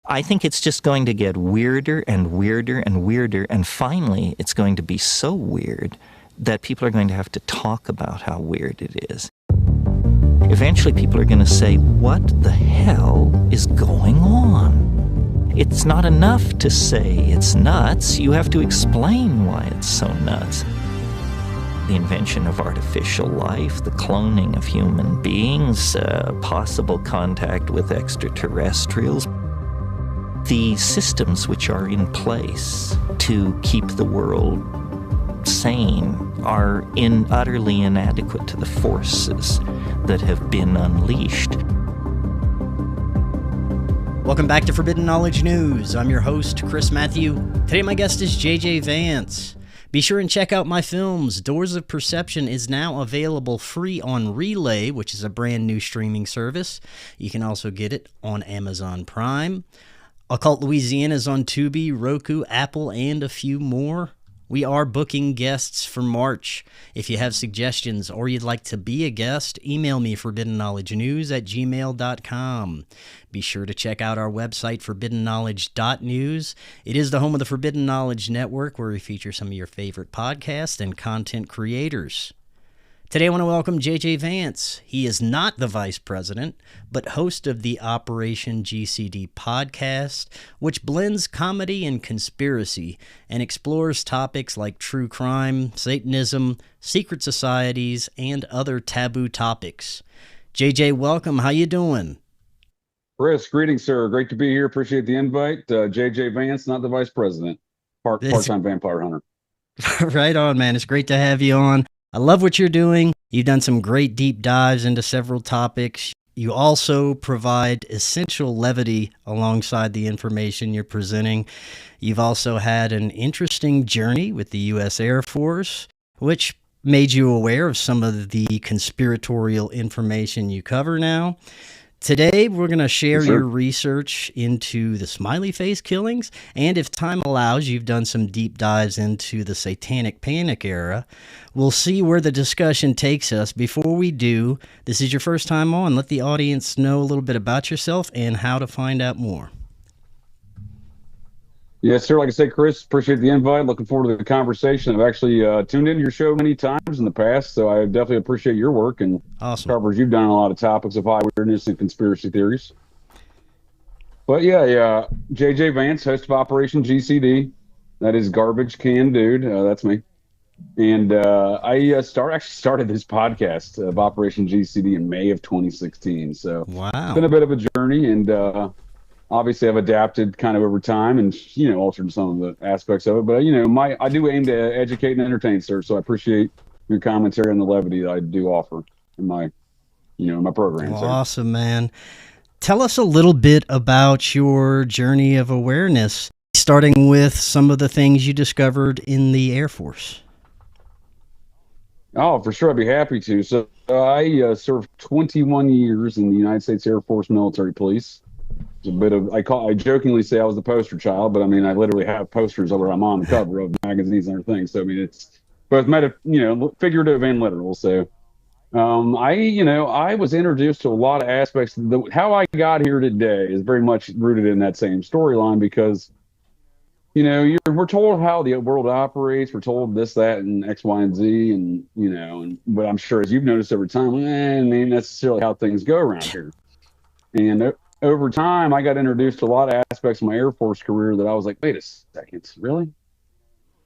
I think it's just going to get weirder and weirder and weirder, and finally it's going to be so weird that people are going to have to talk about how weird it is. Eventually people are going to say, what the hell is going on? It's not enough to say it's nuts. You have to explain why it's so nuts. The invention of artificial life, the cloning of human beings, possible contact with extraterrestrials, the systems which are in place to keep the world sane are utterly inadequate to the forces that have been unleashed. Welcome back to Forbidden Knowledge News. I'm your host, Chris Matthew. Today my guest is JJ Vance. Be sure and check out my films. Doors of Perception is now available free on Relay, which is a brand new streaming service. You can also get it on Amazon Prime. Occult Louisiana is on Tubi, Roku, Apple, and a few more. We are booking guests for March. If you have suggestions or you'd like to be a guest, email me forbiddenknowledgenews@gmail.com. Be sure to check out our website, forbiddenknowledge.news. It is the home of the Forbidden Knowledge Network, where we feature some of your favorite podcasts and content creators. Today I want to welcome JJ Vance. He is not the vice president, but host of the Operation GCD podcast, which blends comedy and conspiracy and explores topics like true crime, Satanism, secret societies, and other taboo topics. JJ, welcome. How you doing? Chris, greetings, sir. Great to be here. Appreciate the invite. JJ Vance, not the vice president. Part-time vampire hunter. Right on, man. It's great to have you on. I love what you're doing. You've done some great deep dives into several topics. You also provide essential levity alongside the information you're presenting. You've also had an interesting journey with the U.S. Air Force, which made you aware of some of the conspiratorial information you cover now. Today, we're going to share your research into the Smiley face killings, and if time allows, you've done some deep dives into the Satanic Panic era. We'll see where the discussion takes us. Before we do, this is your first time on. Let the audience know a little bit about yourself and how to find out more. Yes, sir. Like I said, Chris, appreciate the invite. Looking forward to the conversation. I've actually tuned into your show many times in the past, so I definitely appreciate your work and coverage. You've done a lot of topics of high weirdness and conspiracy theories. But yeah, JJ Vance, host of Operation GCD. That is Garbage Can Dude. That's me. And I started this podcast of Operation GCD in May of 2016. So it's been a bit of a journey, and obviously I've adapted kind of over time and, altered some of the aspects of it. But, I do aim to educate and entertain, sir. So I appreciate your commentary and the levity that I do offer in my, my program. Awesome, man. Tell us a little bit about your journey of awareness, starting with some of the things you discovered in the Air Force. Oh, for sure. I'd be happy to. So I served 21 years in the United States Air Force Military Police. It's a bit of, I jokingly say I was the poster child, but I mean, I literally have posters where I'm on the cover of magazines and everything. So, I mean, it's both figurative and literal. So, I was introduced to a lot of aspects. How I got here today is very much rooted in that same storyline because, we're told how the world operates. We're told this, that, and X, Y, and Z. But I'm sure as you've noticed over time, it ain't necessarily how things go around here. And over time, I got introduced to a lot of aspects of my Air Force career that I was like, wait a second, really?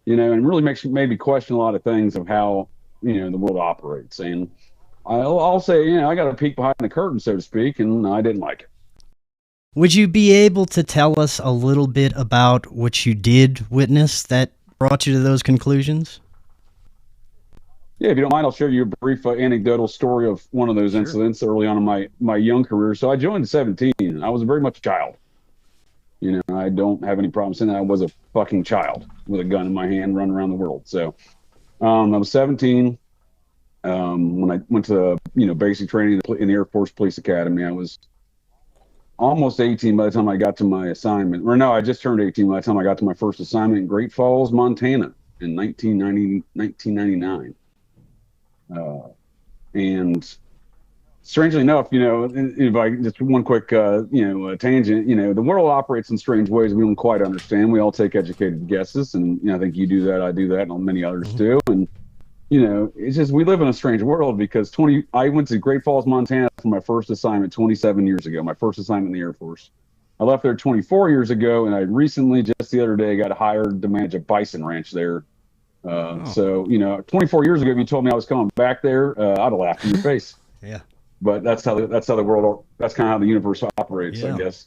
And really made me question a lot of things of how, the world operates. And I'll say, I got a peek behind the curtain, so to speak, and I didn't like it. Would you be able to tell us a little bit about what you did witness that brought you to those conclusions? Yeah, if you don't mind, I'll share you a brief anecdotal story of one of those incidents early on in my young career. So I joined at 17. I was very much a child. I don't have any problem saying that I was a fucking child with a gun in my hand running around the world. So I was 17 when I went to, basic training in the Air Force Police Academy. I was almost 18 by the time I got to my assignment. Or no, I just turned 18 by the time I got to my first assignment in Great Falls, Montana in 1999. And strangely enough, if I just one quick, tangent, the world operates in strange ways we don't quite understand. We all take educated guesses, and I think you do that, I do that, and many others do. And it's just we live in a strange world because I went to Great Falls, Montana for my first assignment 27 years ago. My first assignment in the Air Force. I left there 24 years ago, and I recently, just the other day, got hired to manage a bison ranch there. So 24 years ago, if you told me I was coming back there, I'd have laughed in your face. Yeah. But that's how the world, that's kind of how the universe operates, I guess.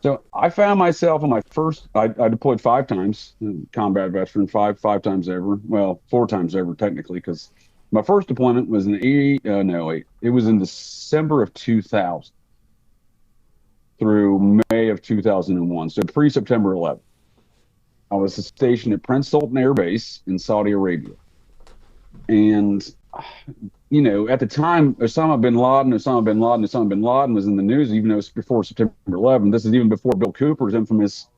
So I found myself on my first, I deployed 5 times, combat veteran, five times ever. Well, 4 times ever technically, because my first deployment was it was in December of 2000 through May of 2001. So pre-September 11th. I was stationed at Prince Sultan Air Base in Saudi Arabia. And at the time, Osama bin Laden was in the news, even though it was before September 11th. This is even before Bill Cooper's infamous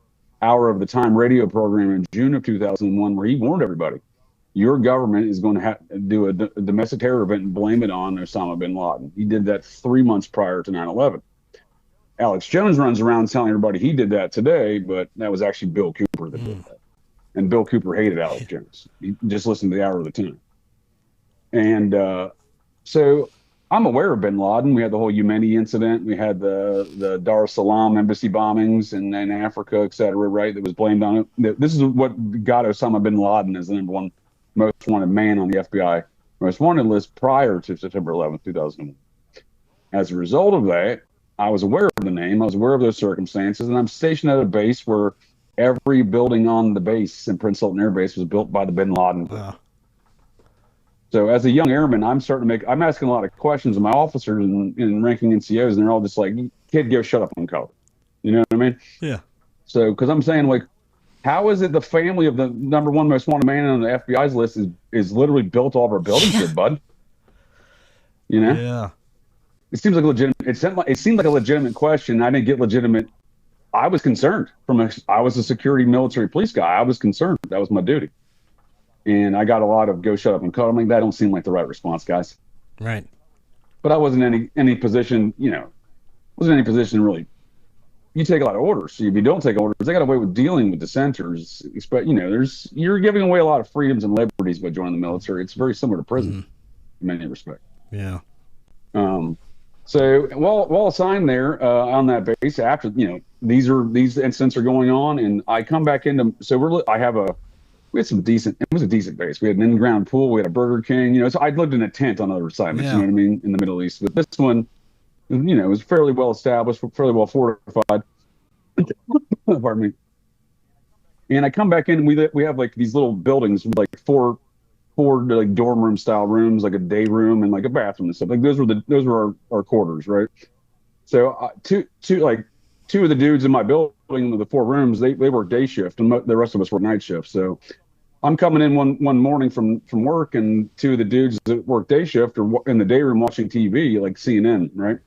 Hour of the Time radio program in June of 2001, where he warned everybody, your government is going to do a domestic terror event and blame it on Osama bin Laden. He did that 3 months prior to 9/11. Alex Jones runs around telling everybody he did that today, but that was actually Bill Cooper that did that. And Bill Cooper hated Alex Jones. He just listened to the Hour of the Time. And so I'm aware of bin Laden. We had the whole Yemeni incident. We had the Dar es Salaam embassy bombings in Africa, et cetera, right? That was blamed on it. This is what got Osama bin Laden as the #1 most wanted man on the FBI most wanted list prior to September 11th, 2001. As a result of that, I was aware of the name. I was aware of those circumstances. And I'm stationed at a base where every building on the base in Prince Sultan Air Base was built by the bin Laden group. Wow. So as a young airman, I'm asking a lot of questions of my officers and ranking NCOs, and they're all just like, kid, go shut up on color. You know what I mean? Yeah. So, because I'm saying, like, how is it the family of the #1 most wanted man on the FBI's list is literally built all of our buildings here, bud? Yeah. It seems like it seemed like a legitimate question. I didn't get legitimate. I was concerned. I was a security military police guy. I was concerned. That was my duty. And I got a lot of go shut up and cut. I'm like, that don't seem like the right response, guys. Right. But I wasn't in any position, wasn't in any position really. You take a lot of orders. So if you don't take orders, they got away with dealing with dissenters. But you're giving away a lot of freedoms and liberties by joining the military. It's very similar to prison in many respects. Yeah. So while assigned there on that base, after these incidents are going on, and I come back into we had a decent base. We had an in-ground pool. We had a Burger King. So I'd lived in a tent on other assignments. Yeah. You know what I mean, in the Middle East. But this one, was fairly well established, fairly well fortified. Pardon me. And I come back in. We have like these little buildings, like four like dorm room style rooms, like a day room and like a bathroom and stuff. Like those were our quarters, right? So two of the dudes in my building with the 4 rooms, they work day shift, and the rest of us work night shift. So I'm coming in one morning from work, and 2 of the dudes that work day shift are in the day room watching TV, like CNN, right?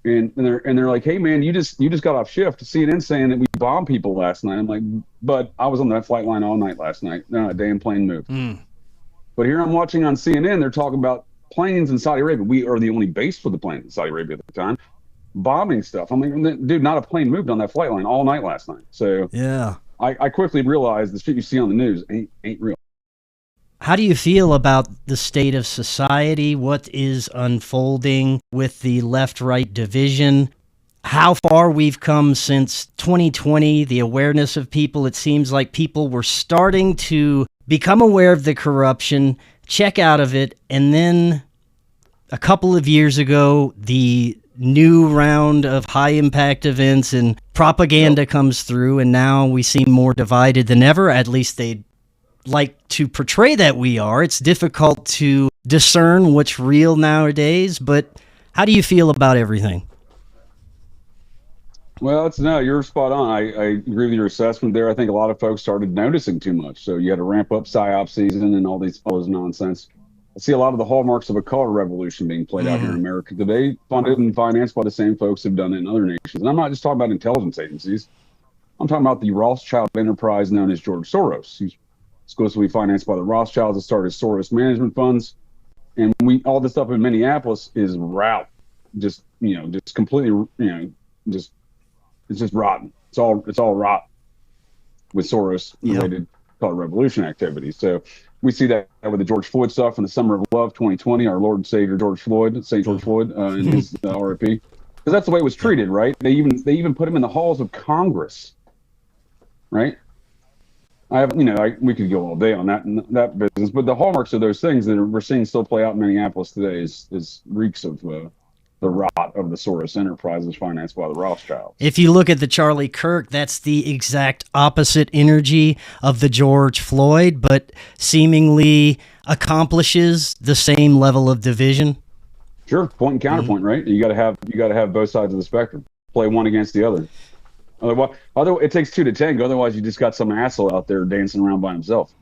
And they're like, hey man, you just got off shift. CNN saying that we bombed people last night. I'm like, but I was on that flight line all night last night. Not a damn plane moved. But here I'm watching on CNN, they're talking about planes in Saudi Arabia. We are the only base for the planes in Saudi Arabia at the time, bombing stuff. I'm like, dude, not a plane moved on that flight line all night last night. So yeah, I quickly realized the shit you see on the news ain't real. How do you feel about the state of society? What is unfolding with the left-right division? How far we've come since 2020, the awareness of people. It seems like people were starting to become aware of the corruption, check out of it, and then a couple of years ago, the new round of high-impact events and propaganda comes through, and now we seem more divided than ever. At least they'd like to portray that we are. It's difficult to discern what's real nowadays, but how do you feel about everything? Well, you're spot on. I agree with your assessment there. I think a lot of folks started noticing too much. So you had to ramp up PSYOP season and all those nonsense. I see a lot of the hallmarks of a color revolution being played out here in America today, funded and financed by the same folks who've done it in other nations. And I'm not just talking about intelligence agencies. I'm talking about the Rothschild enterprise known as George Soros. He's exclusively financed by the Rothschilds that started Soros management funds. And all this stuff in Minneapolis is route, just completely, it's just rotten. It's all rot with Soros related called revolution activities. So we see that with the George Floyd stuff in the summer of love 2020, our Lord and Savior St. George Floyd, and his RIP, because that's the way it was treated, right? They even put him in the halls of Congress, right? We could go all day on that business, but the hallmarks of those things that we're seeing still play out in Minneapolis today is reeks of the rot of the Soros enterprises financed by the Rothschilds. If you look at the Charlie Kirk, that's the exact opposite energy of the George Floyd, but seemingly accomplishes the same level of division. Sure, point and counterpoint, right? You got to have both sides of the spectrum. Play one against the other. Otherwise, it takes two to tango. Otherwise, you just got some asshole out there dancing around by himself.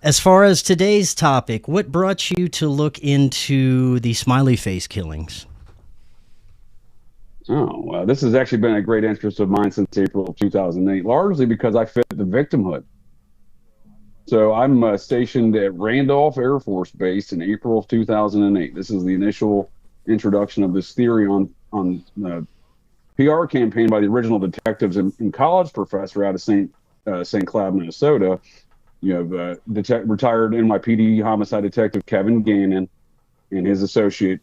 As far as today's topic, what brought you to look into the Smiley face killings? Oh, well, this has actually been a great interest of mine since April of 2008, largely because I fit the victimhood. So I'm stationed at Randolph Air Force Base in April of 2008. This is the initial introduction of this theory on PR campaign by the original detectives and college professor out of St. Cloud, Minnesota. You have retired NYPD homicide detective Kevin Gannon and his associate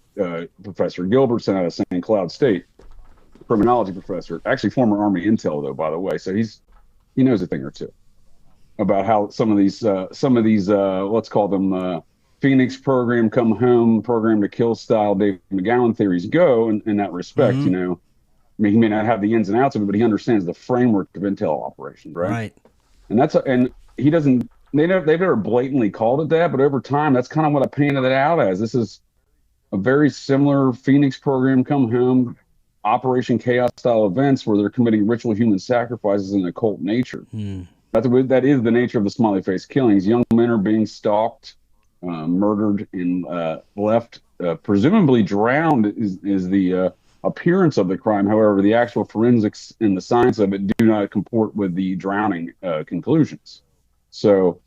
Professor Gilbertson out of St. Cloud State, criminology professor, actually former Army intel though, by the way. So he knows a thing or two about how some of these let's call them Phoenix program, come home, program to kill style David McGowan theories go in that respect. I mean, he may not have the ins and outs of it, but he understands the framework of intel operations, right? Right. And he doesn't. They've never blatantly called it that, but over time, that's kind of what I painted it out as. This is a very similar Phoenix program, come home, Operation Chaos style events where they're committing ritual human sacrifices in occult nature. That is the nature of the Smiley face killings. Young men are being stalked, murdered, and left, presumably drowned is the appearance of the crime. However, the actual forensics and the science of it do not comport with the drowning conclusions. So,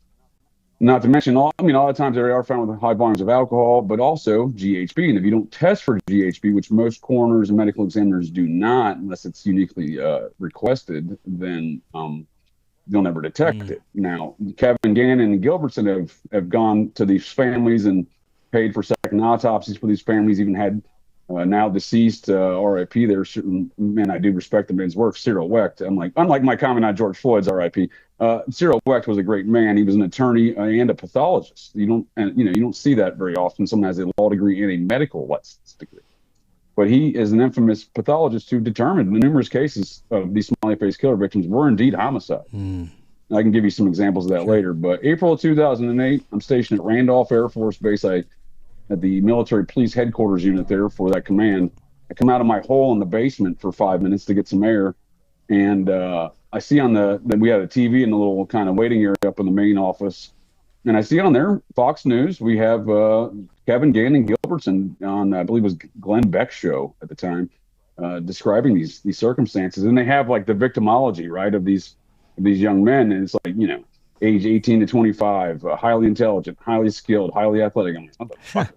not to mention, a lot of times they are found with high volumes of alcohol, but also GHB. And if you don't test for GHB, which most coroners and medical examiners do not, unless it's uniquely requested, then you'll never detect it. Now, Kevin Gannon and Gilbertson have gone to these families and paid for second autopsies for these families, even had now deceased RIP. There are certain men I do respect the man's work. Cyril Wecht. Unlike my comment on George Floyd's RIP, Cyril Wecht was a great man. He was an attorney and a pathologist. You don't see that very often. Someone has a law degree and a medical license degree. But he is an infamous pathologist who determined the numerous cases of these smiley face killer victims were indeed homicide. I can give you some examples of that later. But April of 2008, I'm stationed at Randolph Air Force Base. At the military police headquarters unit there for that command. I come out of my hole in the basement for 5 minutes to get some air. And I see that we had a TV in the little kind of waiting area up in the main office. And I see on there, Fox News, we have Kevin Gannon Gilbertson on, I believe it was Glenn Beck's show at the time, describing these circumstances. And they have like the victimology, right, of these young men. And it's like, age 18 to 25, highly intelligent, highly skilled, highly athletic. I'm like, what the fuck?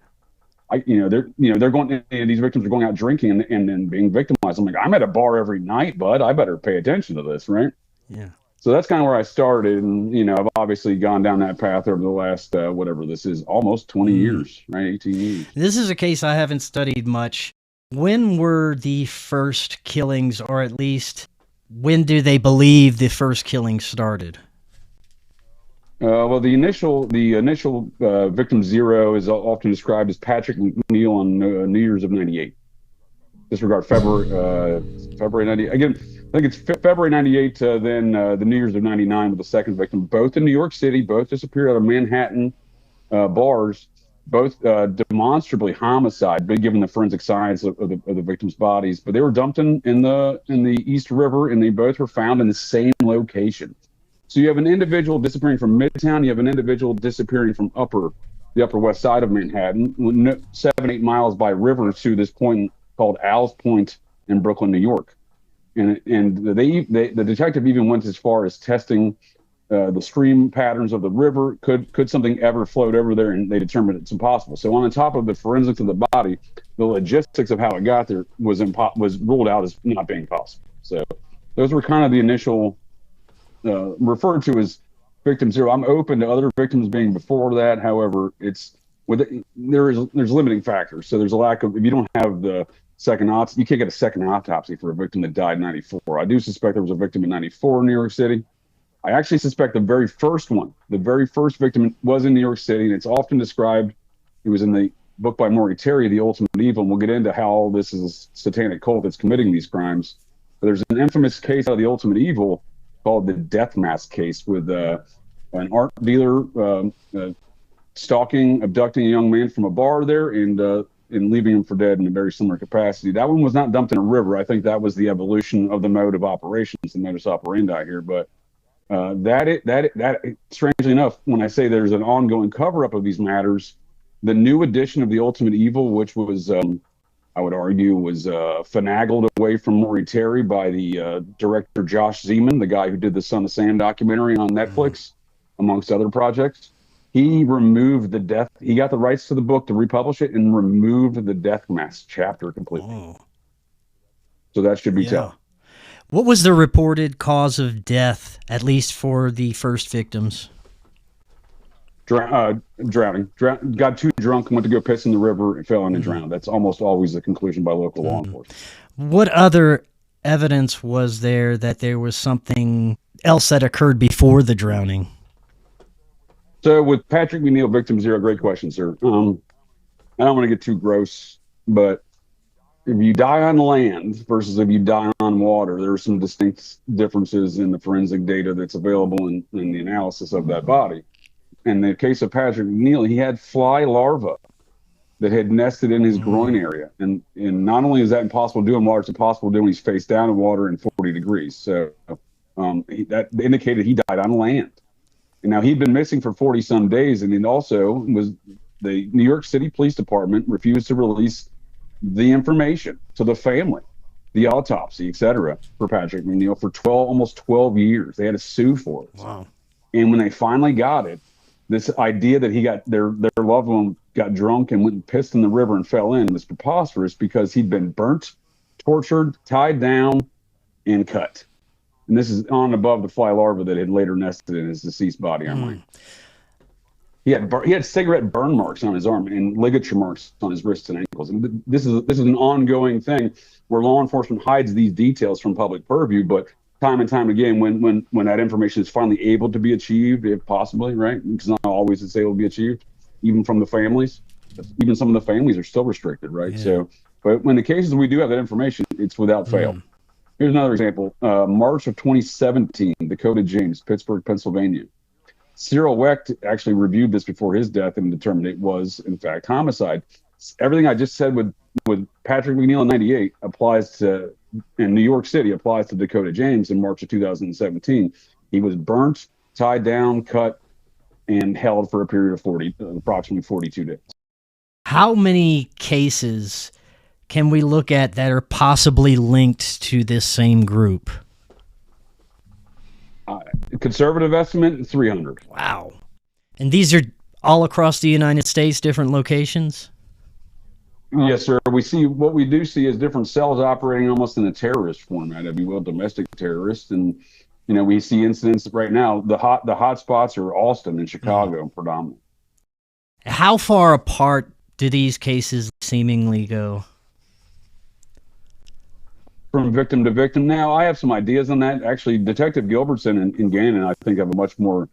They're going. These victims are going out drinking and then being victimized. I'm like, I'm at a bar every night, bud. I better pay attention to this, right? Yeah. So that's kind of where I started, and I've obviously gone down that path over the last whatever this is, almost 20 years, right? 18 years. This is a case I haven't studied much. When were the first killings, or at least when do they believe the first killings started? Well, the initial victim zero is often described as Patrick McNeil on New Year's of '98. Disregard February 98. Again, I think it's February 98. Then the New Year's of '99 with the second victim. Both in New York City. Both disappeared out of Manhattan bars. Both demonstrably homicide, but given the forensic science of the victims' bodies. But they were dumped in the East River, and they both were found in the same location. So you have an individual disappearing from Midtown. You have an individual disappearing from the Upper West Side of Manhattan, 7-8 miles by river to this point called Al's Point in Brooklyn, New York. And the detective even went as far as testing the stream patterns of the river. Could something ever float over there? And they determined it's impossible. So on top of the forensics of the body, the logistics of how it got there was ruled out as not being possible. So those were kind of the initial referred to as victim zero. I'm open to other victims being before that. However, there's limiting factors. So there's a lack of, if you don't have the second autopsy, you can't get a second autopsy for a victim that died in 94. I do suspect there was a victim in 94 in New York City. I actually suspect the very first victim was in New York City, and it's often described, it was in the book by Maury Terry, The Ultimate Evil, and we'll get into how this is a satanic cult that's committing these crimes. But there's an infamous case of The Ultimate Evil called the Death Mask case with an art dealer stalking, abducting a young man from a bar there and leaving him for dead in a very similar capacity. That one was not dumped in a river. I think that was the evolution of the mode of operations, the modus operandi here. But that strangely enough, when I say there's an ongoing cover-up of these matters, the new edition of The Ultimate Evil, which was I would argue was finagled away from Maury Terry by the director Josh Zeman, the guy who did the Son of Sam documentary on Netflix, amongst other projects. He removed he got the rights to the book to republish it and removed the death mask chapter completely. Oh. So that should be tough. What was the reported cause of death, at least for the first victims? Drowning. Got too drunk, went to go piss in the river, and fell in and drowned. That's almost always the conclusion by local law enforcement. What other evidence was there that there was something else that occurred before the drowning? So with Patrick McNeil, victim zero, great question, sir. I don't want to get too gross, but if you die on land versus if you die on water, there are some distinct differences in the forensic data that's available in the analysis of that body. In the case of Patrick McNeil, he had fly larvae that had nested in his groin area. And not only is that impossible to do in water, it's impossible to do when he's face down in water in 40 degrees. So that indicated he died on land. And now he'd been missing for 40-some days, and it also was the New York City Police Department refused to release the information to the family, the autopsy, et cetera, for Patrick McNeil for almost 12 years. They had to sue for it. Wow. And when they finally got it, this idea that he got their loved one got drunk and went and pissed in the river and fell in was preposterous because he'd been burnt, tortured, tied down, and cut. And this is on and above the fly larva that had later nested in his deceased body on land. He had cigarette burn marks on his arm and ligature marks on his wrists and ankles. And this is an ongoing thing where law enforcement hides these details from public purview, but time and time again, when that information is finally able to be achieved, if possibly, right? Because not always it's able to be achieved, even from the families. Even some of the families are still restricted, right? Yeah. So, but when the cases we do have that information, it's without fail. Here's another example. March of 2017, Dakota James, Pittsburgh, Pennsylvania. Cyril Wecht actually reviewed this before his death and determined it was, in fact, homicide. Everything I just said with Patrick McNeil in 98 applies to, in New York City, applies to Dakota James in March of 2017. He was burnt, tied down, cut, and held for a period of approximately 42 days. How many cases can we look at that are possibly linked to this same group? Conservative estimate, 300. Wow. And these are all across the United States, different locations? Yes, sir. What we do see is different cells operating almost in a terrorist format, if you will, domestic terrorists. And, we see incidents right now. The hot spots are Austin and Chicago predominantly. How far apart do these cases seemingly go? From victim to victim. Now, I have some ideas on that. Actually, Detective Gilbertson and Gannon, I think, have a much more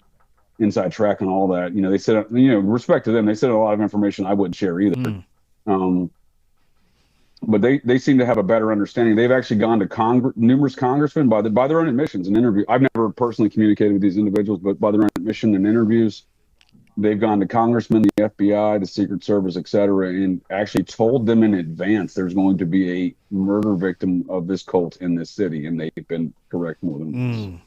inside track on all that. They said, respect to them, they said a lot of information I wouldn't share either. But they seem to have a better understanding. They've actually gone to numerous congressmen by their own admissions and interview. I've never personally communicated with these individuals, but by their own admission and interviews, they've gone to congressmen, the FBI, the Secret Service, et cetera, and actually told them in advance there's going to be a murder victim of this cult in this city, and they've been correct more than once.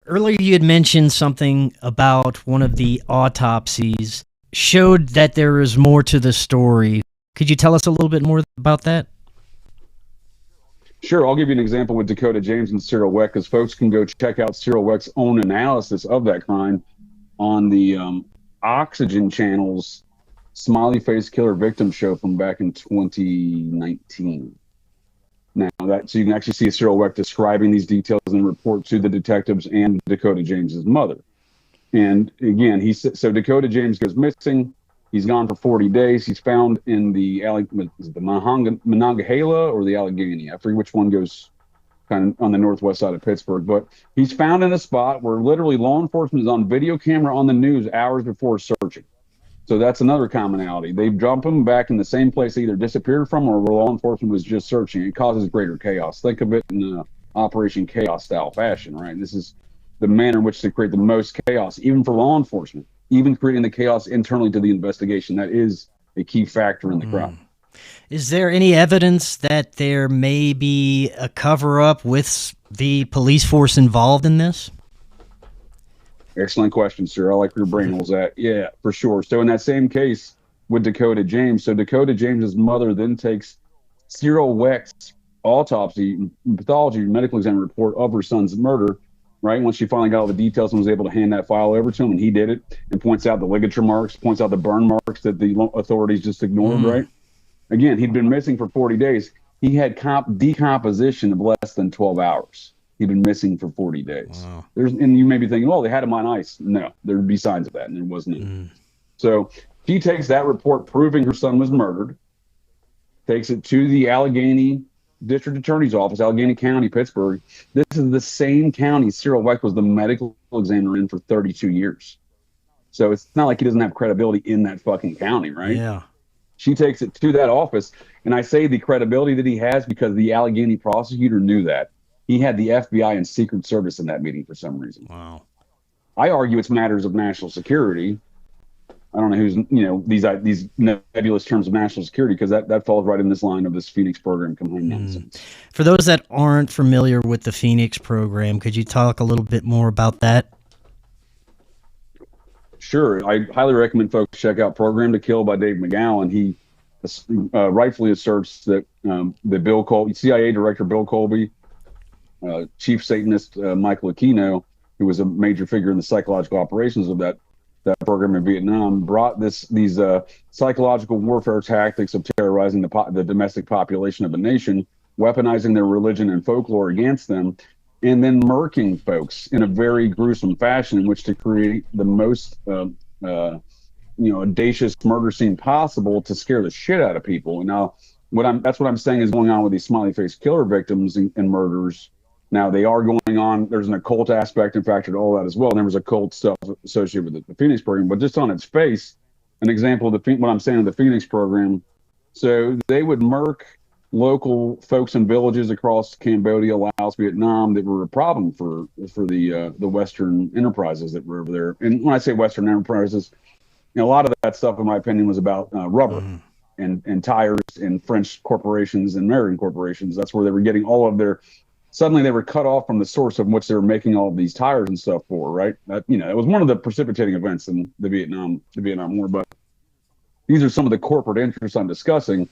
Earlier you had mentioned something about one of the autopsies showed that there is more to the story. Could you tell us a little bit more about that? Sure, I'll give you an example with Dakota James and Cyril Weck, because folks can go check out Cyril Weck's own analysis of that crime on the Oxygen Channel's Smiley Face Killer Victim show from back in 2019. Now, so you can actually see Cyril Weck describing these details in a report to the detectives and Dakota James's mother. And again, so Dakota James goes missing. He's gone for 40 days. He's found in the Monongahela or the Allegheny. I forget which one goes kind of on the northwest side of Pittsburgh. But he's found in a spot where literally law enforcement is on video camera on the news hours before searching. So that's another commonality. They dump him back in the same place they either disappeared from or where law enforcement was just searching. It causes greater chaos. Think of it in Operation Chaos style fashion, right? This is the manner in which to create the most chaos, even for law enforcement, even creating the chaos internally to the investigation. That is a key factor in the crime. Is there any evidence that there may be a cover-up with the police force involved in this? Excellent question, sir. I like where your brain was at. Yeah, for sure. So in that same case with Dakota James, so Dakota James's mother then takes Cyril Weck's autopsy, pathology, medical exam report of her son's murder, right? Once she finally got all the details and was able to hand that file over to him, and he did it, and points out the ligature marks, points out the burn marks that the authorities just ignored, right? Again, he'd been missing for 40 days. He had decomposition of less than 12 hours. He'd been missing for 40 days. Wow. And you may be thinking, oh, they had him on ice. No, there'd be signs of that, and there wasn't. So she takes that report proving her son was murdered, takes it to the Allegheny District Attorney's Office, Allegheny County, Pittsburgh. This is the same county Cyril Weck was the medical examiner in for 32 years. So it's not like he doesn't have credibility in that fucking county, right? Yeah. She takes it to that office, and I say the credibility that he has because the Allegheny prosecutor knew that. He had the FBI and Secret Service in that meeting for some reason. Wow. I argue it's matters of national security. I don't know who's, these nebulous terms of national security, because that falls right in this line of this Phoenix program combined nonsense. For those that aren't familiar with the Phoenix program, could you talk a little bit more about that? Sure. I highly recommend folks check out Program to Kill by Dave McGowan. He rightfully asserts that the Bill Colby, CIA Director Bill Colby, Chief Satanist Michael Aquino, who was a major figure in the psychological operations of that program in Vietnam, brought these psychological warfare tactics of terrorizing the domestic population of a nation, weaponizing their religion and folklore against them, and then murking folks in a very gruesome fashion in which to create the most audacious murder scene possible to scare the shit out of people. And now that's what I'm saying is going on with these smiley face killer victims and murders. Now they are going on. There's an occult aspect and factor to all that as well. And there was occult stuff associated with the Phoenix program, but just on its face, an example of what I'm saying of the Phoenix program. So they would murk local folks in villages across Cambodia, Laos, Vietnam that were a problem for the Western enterprises that were over there. And when I say Western enterprises, a lot of that stuff, in my opinion, was about rubber and tires and French corporations and American corporations. That's where they were getting all of their. Suddenly they were cut off from the source of which they were making all of these tires and stuff for, right? That, it was one of the precipitating events in the Vietnam War. But these are some of the corporate interests I'm discussing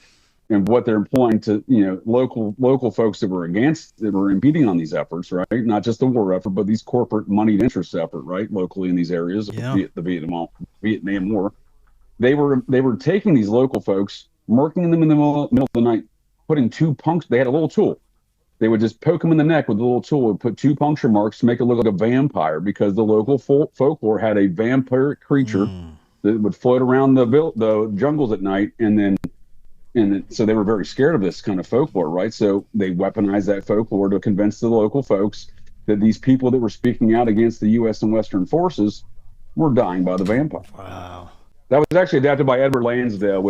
and what they're employing to, local folks that were impeding on these efforts, right? Not just the war effort, but these corporate moneyed interests effort, right? Locally in these areas of the Vietnam War. They were taking these local folks, murking them in the middle of the night, putting two punks. They had a little tool. They would just poke them in the neck with a little tool, would put two puncture marks to make it look like a vampire, because the local folklore had a vampiric creature that would float around the jungles at night, and so they were very scared of this kind of folklore, right? So they weaponized that folklore to convince the local folks that these people that were speaking out against the U.S. and Western forces were dying by the vampire. Wow. That was actually adapted by Edward Lansdale,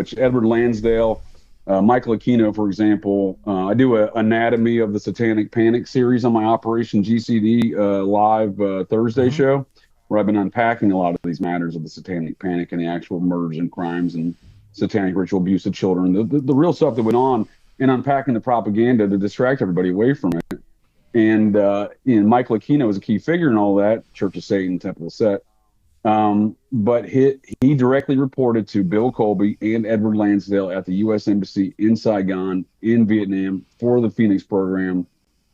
Michael Aquino, for example. I do an Anatomy of the Satanic Panic series on my Operation GCD live Thursday show, where I've been unpacking a lot of these matters of the Satanic Panic and the actual murders and crimes and satanic ritual abuse of children, the real stuff that went on, and unpacking the propaganda to distract everybody away from it. And Michael Aquino was a key figure in all that, Church of Satan, Temple of Set. But he directly reported to Bill Colby and Edward Lansdale at the U.S. Embassy in Saigon in Vietnam for the Phoenix program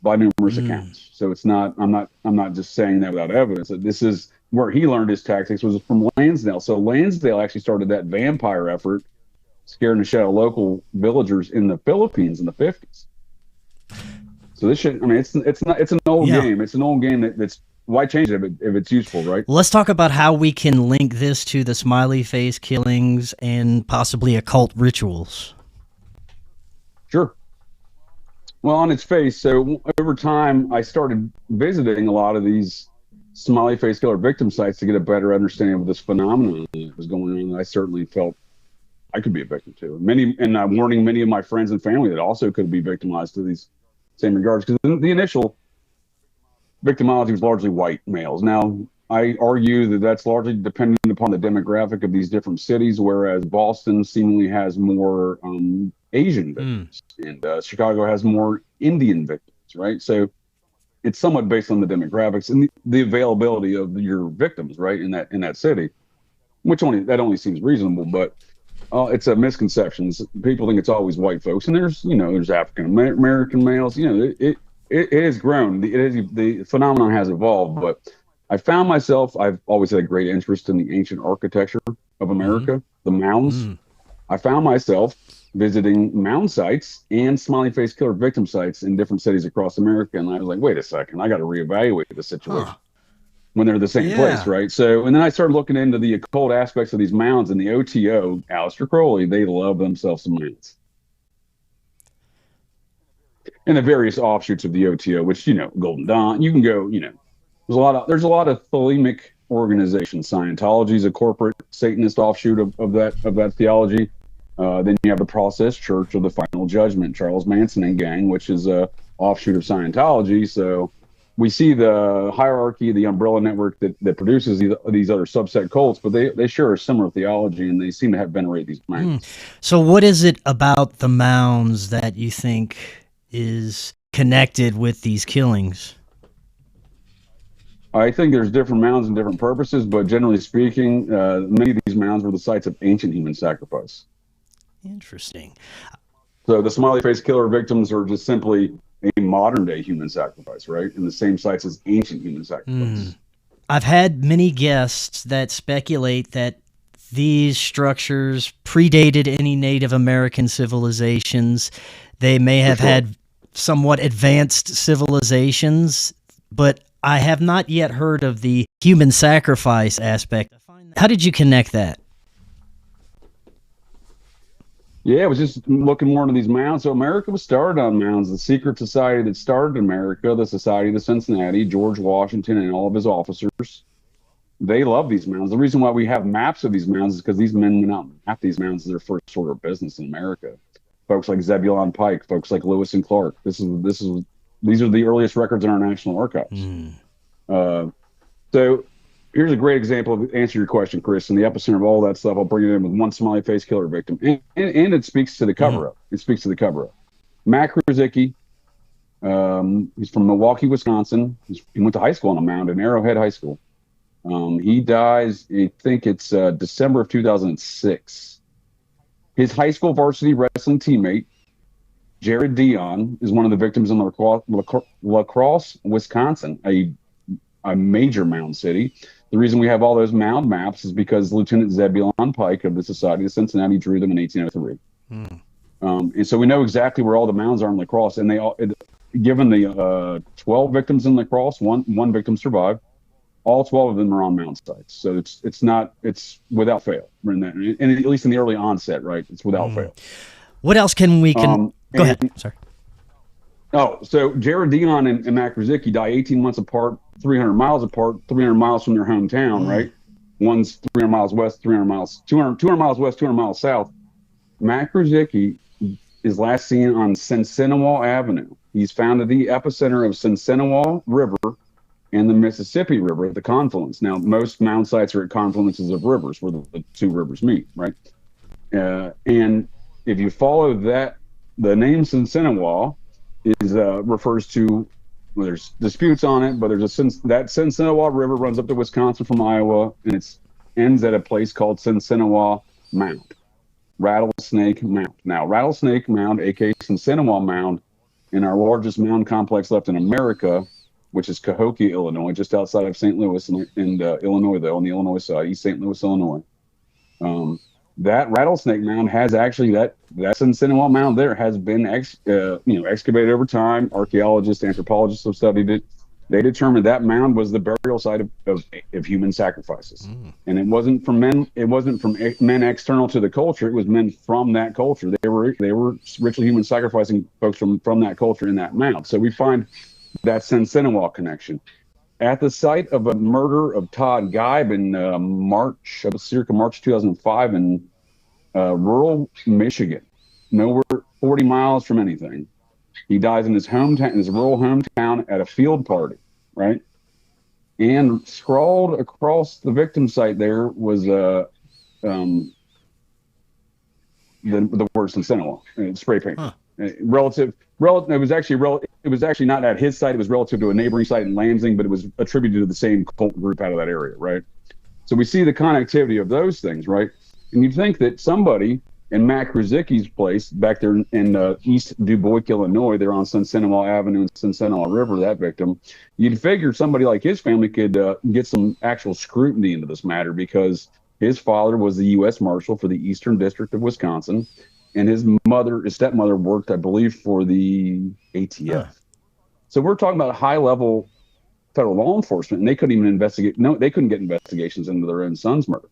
by numerous accounts. So it's not, I'm not just saying that without evidence. This is where he learned his tactics, was from Lansdale. So Lansdale actually started that vampire effort, scaring the shit out of local villagers in the Philippines in the 50s. So this shit, I mean, it's an old game. It's an old game that's, why change it if it's useful, right? Let's talk about how we can link this to the smiley face killings and possibly occult rituals. Sure. Well, on its face, so over time, I started visiting a lot of these smiley face killer victim sites to get a better understanding of this phenomenon that was going on. I certainly felt I could be a victim too. And I'm warning many of my friends and family that also could be victimized to these same regards, because the initial victimology was largely white males. Now, I argue that that's largely dependent upon the demographic of these different cities, whereas Boston seemingly has more Asian victims, and Chicago has more Indian victims, right? So it's somewhat based on the demographics and the availability of your victims, right, in that city, which only seems reasonable, but it's a misconception. People think it's always white folks, and there's African American males. It has grown. The phenomenon has evolved, but I found myself, I've always had a great interest in the ancient architecture of America, the mounds. I found myself visiting mound sites and smiley face killer victim sites in different cities across America. And I was like, wait a second, I got to reevaluate the situation when they're the same place, right? So, and then I started looking into the occult aspects of these mounds, and the OTO, Aleister Crowley, they love themselves some mounds. And the various offshoots of the OTO, which, Golden Dawn, you can go, there's a lot of thelemic organizations. Scientology is a corporate Satanist offshoot of that theology. Then you have the Process Church of the Final Judgment, Charles Manson and gang, which is a offshoot of Scientology. So we see the hierarchy, the umbrella network that produces these other subset cults, but they share a similar theology, and they seem to venerate these mounds. So what is it about the mounds that you think is connected with these killings? I think there's different mounds and different purposes, but generally speaking, many of these mounds were the sites of ancient human sacrifice. Interesting. So the smiley face killer victims are just simply a modern day human sacrifice, right? In the same sites as ancient human sacrifice. I've had many guests that speculate that these structures predated any Native American civilizations. They may have had somewhat advanced civilizations, but I have not yet heard of the human sacrifice aspect. How did you connect that? Yeah, I was just looking more into these mounds. So America was started on mounds. The secret society that started America, the Society of Cincinnati, George Washington and all of his officers, they love these mounds. The reason why we have maps of these mounds is because these men went out and mapped these mounds as their first order of business in America. Folks like Zebulon Pike, folks like Lewis and Clark. These are the earliest records in our national archives. So here's a great example of answer your question, Chris. In the epicenter of all that stuff, I'll bring it in with one smiley face killer victim, and it speaks to the cover up. It speaks to the cover up. Mac Kruzicki, he's from Milwaukee, Wisconsin. He went to high school on a mound in Arrowhead High School. He dies, I think it's December of 2006. His high school varsity wrestling teammate, Jared Dion, is one of the victims in La Crosse, Wisconsin, a major mound city. The reason we have all those mound maps is because Lieutenant Zebulon Pike of the Society of Cincinnati drew them in 1803. And so we know exactly where all the mounds are in La Crosse, and given the 12 victims in La Crosse, one victim survived. All 12 of them are on mound sites. So it's without fail. And at least in the early onset, right? It's without fail. What else can go ahead. Sorry. Oh, so Jared Dion and Mac Kruzicki die 18 months apart, 300 miles apart, 300 miles from their hometown, right? One's 300 miles west, 200 miles west, 200 miles south. Mac Kruzicki is last seen on Sinsinawa Avenue. He's found at the epicenter of Sinsinawa River and the Mississippi River at the confluence. Now, most mound sites are at confluences of rivers where the two rivers meet, right? And if you follow that, the name Sinsinawa refers to, well, there's disputes on it, but that Sinsinawa River runs up to Wisconsin from Iowa, and it's ends at a place called Sinsinawa Mound, Rattlesnake Mound. Now, Rattlesnake Mound, aka Sinsinawa Mound, in our largest mound complex left in America, which is Cahokia, Illinois, just outside of St. Louis in Illinois, though, on the Illinois side, East St. Louis, Illinois. That Rattlesnake Mound has actually that Sinsinawa Mound there has been excavated over time. Archaeologists, anthropologists have studied it. They determined that mound was the burial site of human sacrifices, and it wasn't from men. It wasn't from men external to the culture. It was men from that culture. They were ritual human sacrificing folks from that culture in that mound. So we find that Sinsinawa connection. At the site of a murder of Todd Geib in circa March 2005 in rural Michigan, nowhere 40 miles from anything. He dies in his hometown, in his rural hometown, at a field party, right? And scrawled across the victim site there was the word Sinsinawa, spray paint. Huh. It was actually not at his site. It was relative to a neighboring site in Lansing, but it was attributed to the same cult group out of that area, right? So we see the connectivity of those things, right? And you'd think that somebody in Matt Krasicki's place back there in East Dubuque, Illinois, they're on Sinsinawa Avenue and Sinsinawa River, that victim, you'd figure somebody like his family could get some actual scrutiny into this matter, because his father was the U.S. Marshal for the Eastern District of Wisconsin, and his stepmother worked, I believe, for the ATF. Huh. So we're talking about high-level federal law enforcement, and they couldn't even investigate. No, they couldn't get investigations into their own son's murder.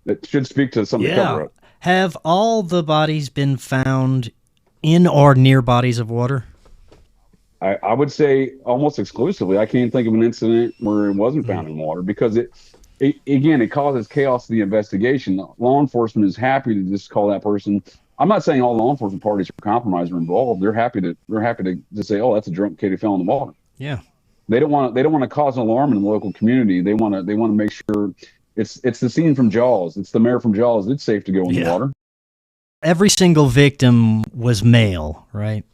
That should speak to some of the cover-up. Have all the bodies been found in or near bodies of water? I would say almost exclusively. I can't think of an incident where it wasn't found in water, because it causes chaos to the investigation. Law enforcement is happy to just call that person. I'm not saying all law enforcement parties are compromised or involved. They're happy to just say, "Oh, that's a drunk kid who fell in the water." Yeah. They don't want to cause an alarm in the local community. They want to make sure it's the scene from Jaws. It's the mayor from Jaws. It's safe to go in the water. Every single victim was male, right?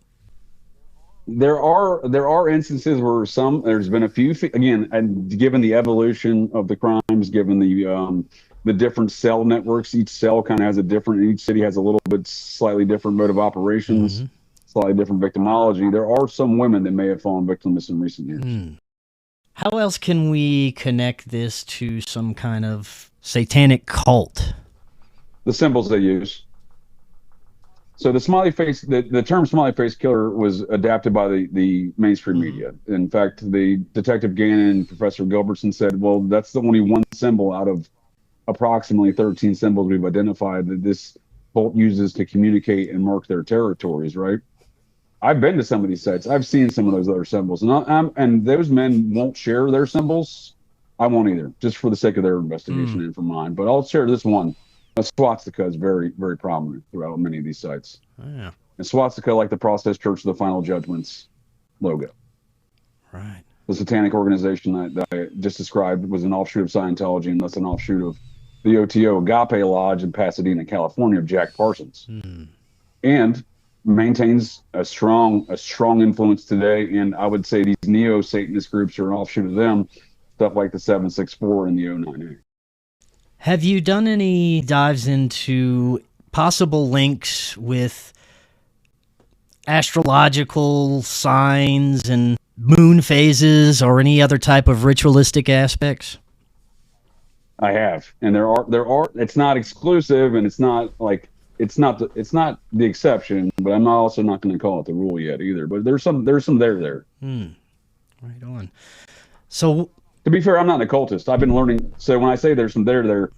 There are instances where there's been a few, again, and given the evolution of the crimes, given the different cell networks, each cell kind of has each city has a little bit slightly different mode of operations, slightly different victimology. There are some women that may have fallen victim to this in recent years. How else can we connect this to some kind of satanic cult? The symbols they use. So the smiley face, the term smiley face killer was adapted by the mainstream media. In fact, the Detective Gannon and Professor Gilbertson said, well, that's the only one symbol out of approximately 13 symbols we've identified that this cult uses to communicate and mark their territories, right? I've been to some of these sites. I've seen some of those other symbols, and those men won't share their symbols. I won't either, just for the sake of their investigation and for mine. But I'll share this one. A swastika is very, very prominent throughout many of these sites. Oh, yeah. And swastika, like the Process Church of the Final Judgment's logo. Right. The satanic organization that I just described was an offshoot of Scientology, and that's an offshoot of the OTO Agape Lodge in Pasadena, California, of Jack Parsons. And maintains a strong influence today. And I would say these neo-Satanist groups are an offshoot of them, stuff like the 764 and the 098. Have you done any dives into possible links with astrological signs and moon phases or any other type of ritualistic aspects? I have, and there are. It's not exclusive, and it's not the exception, but I'm also not going to call it the rule yet either. But there's some there. Right on. So, to be fair, I'm not an occultist. I've been learning. So when I say there's some there,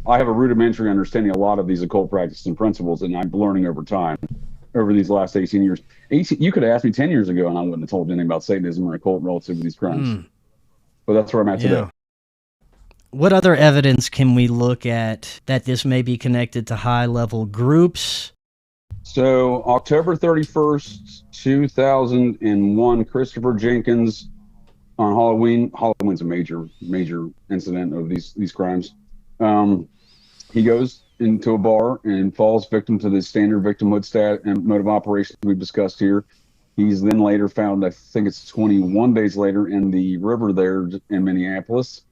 I have a rudimentary understanding of a lot of these occult practices and principles, and I'm learning over time, over these last 18 years. You could have asked me 10 years ago, and I wouldn't have told you anything about Satanism or occult relative to these crimes. But that's where I'm at today. What other evidence can we look at that this may be connected to high-level groups? So October 31st, 2001, Christopher Jenkins on Halloween. Halloween's a major incident of these crimes. He goes into a bar and falls victim to the standard victimhood stat and mode of operation we've discussed here. He's then later found, I think it's 21 days later, in the river there in Minneapolis.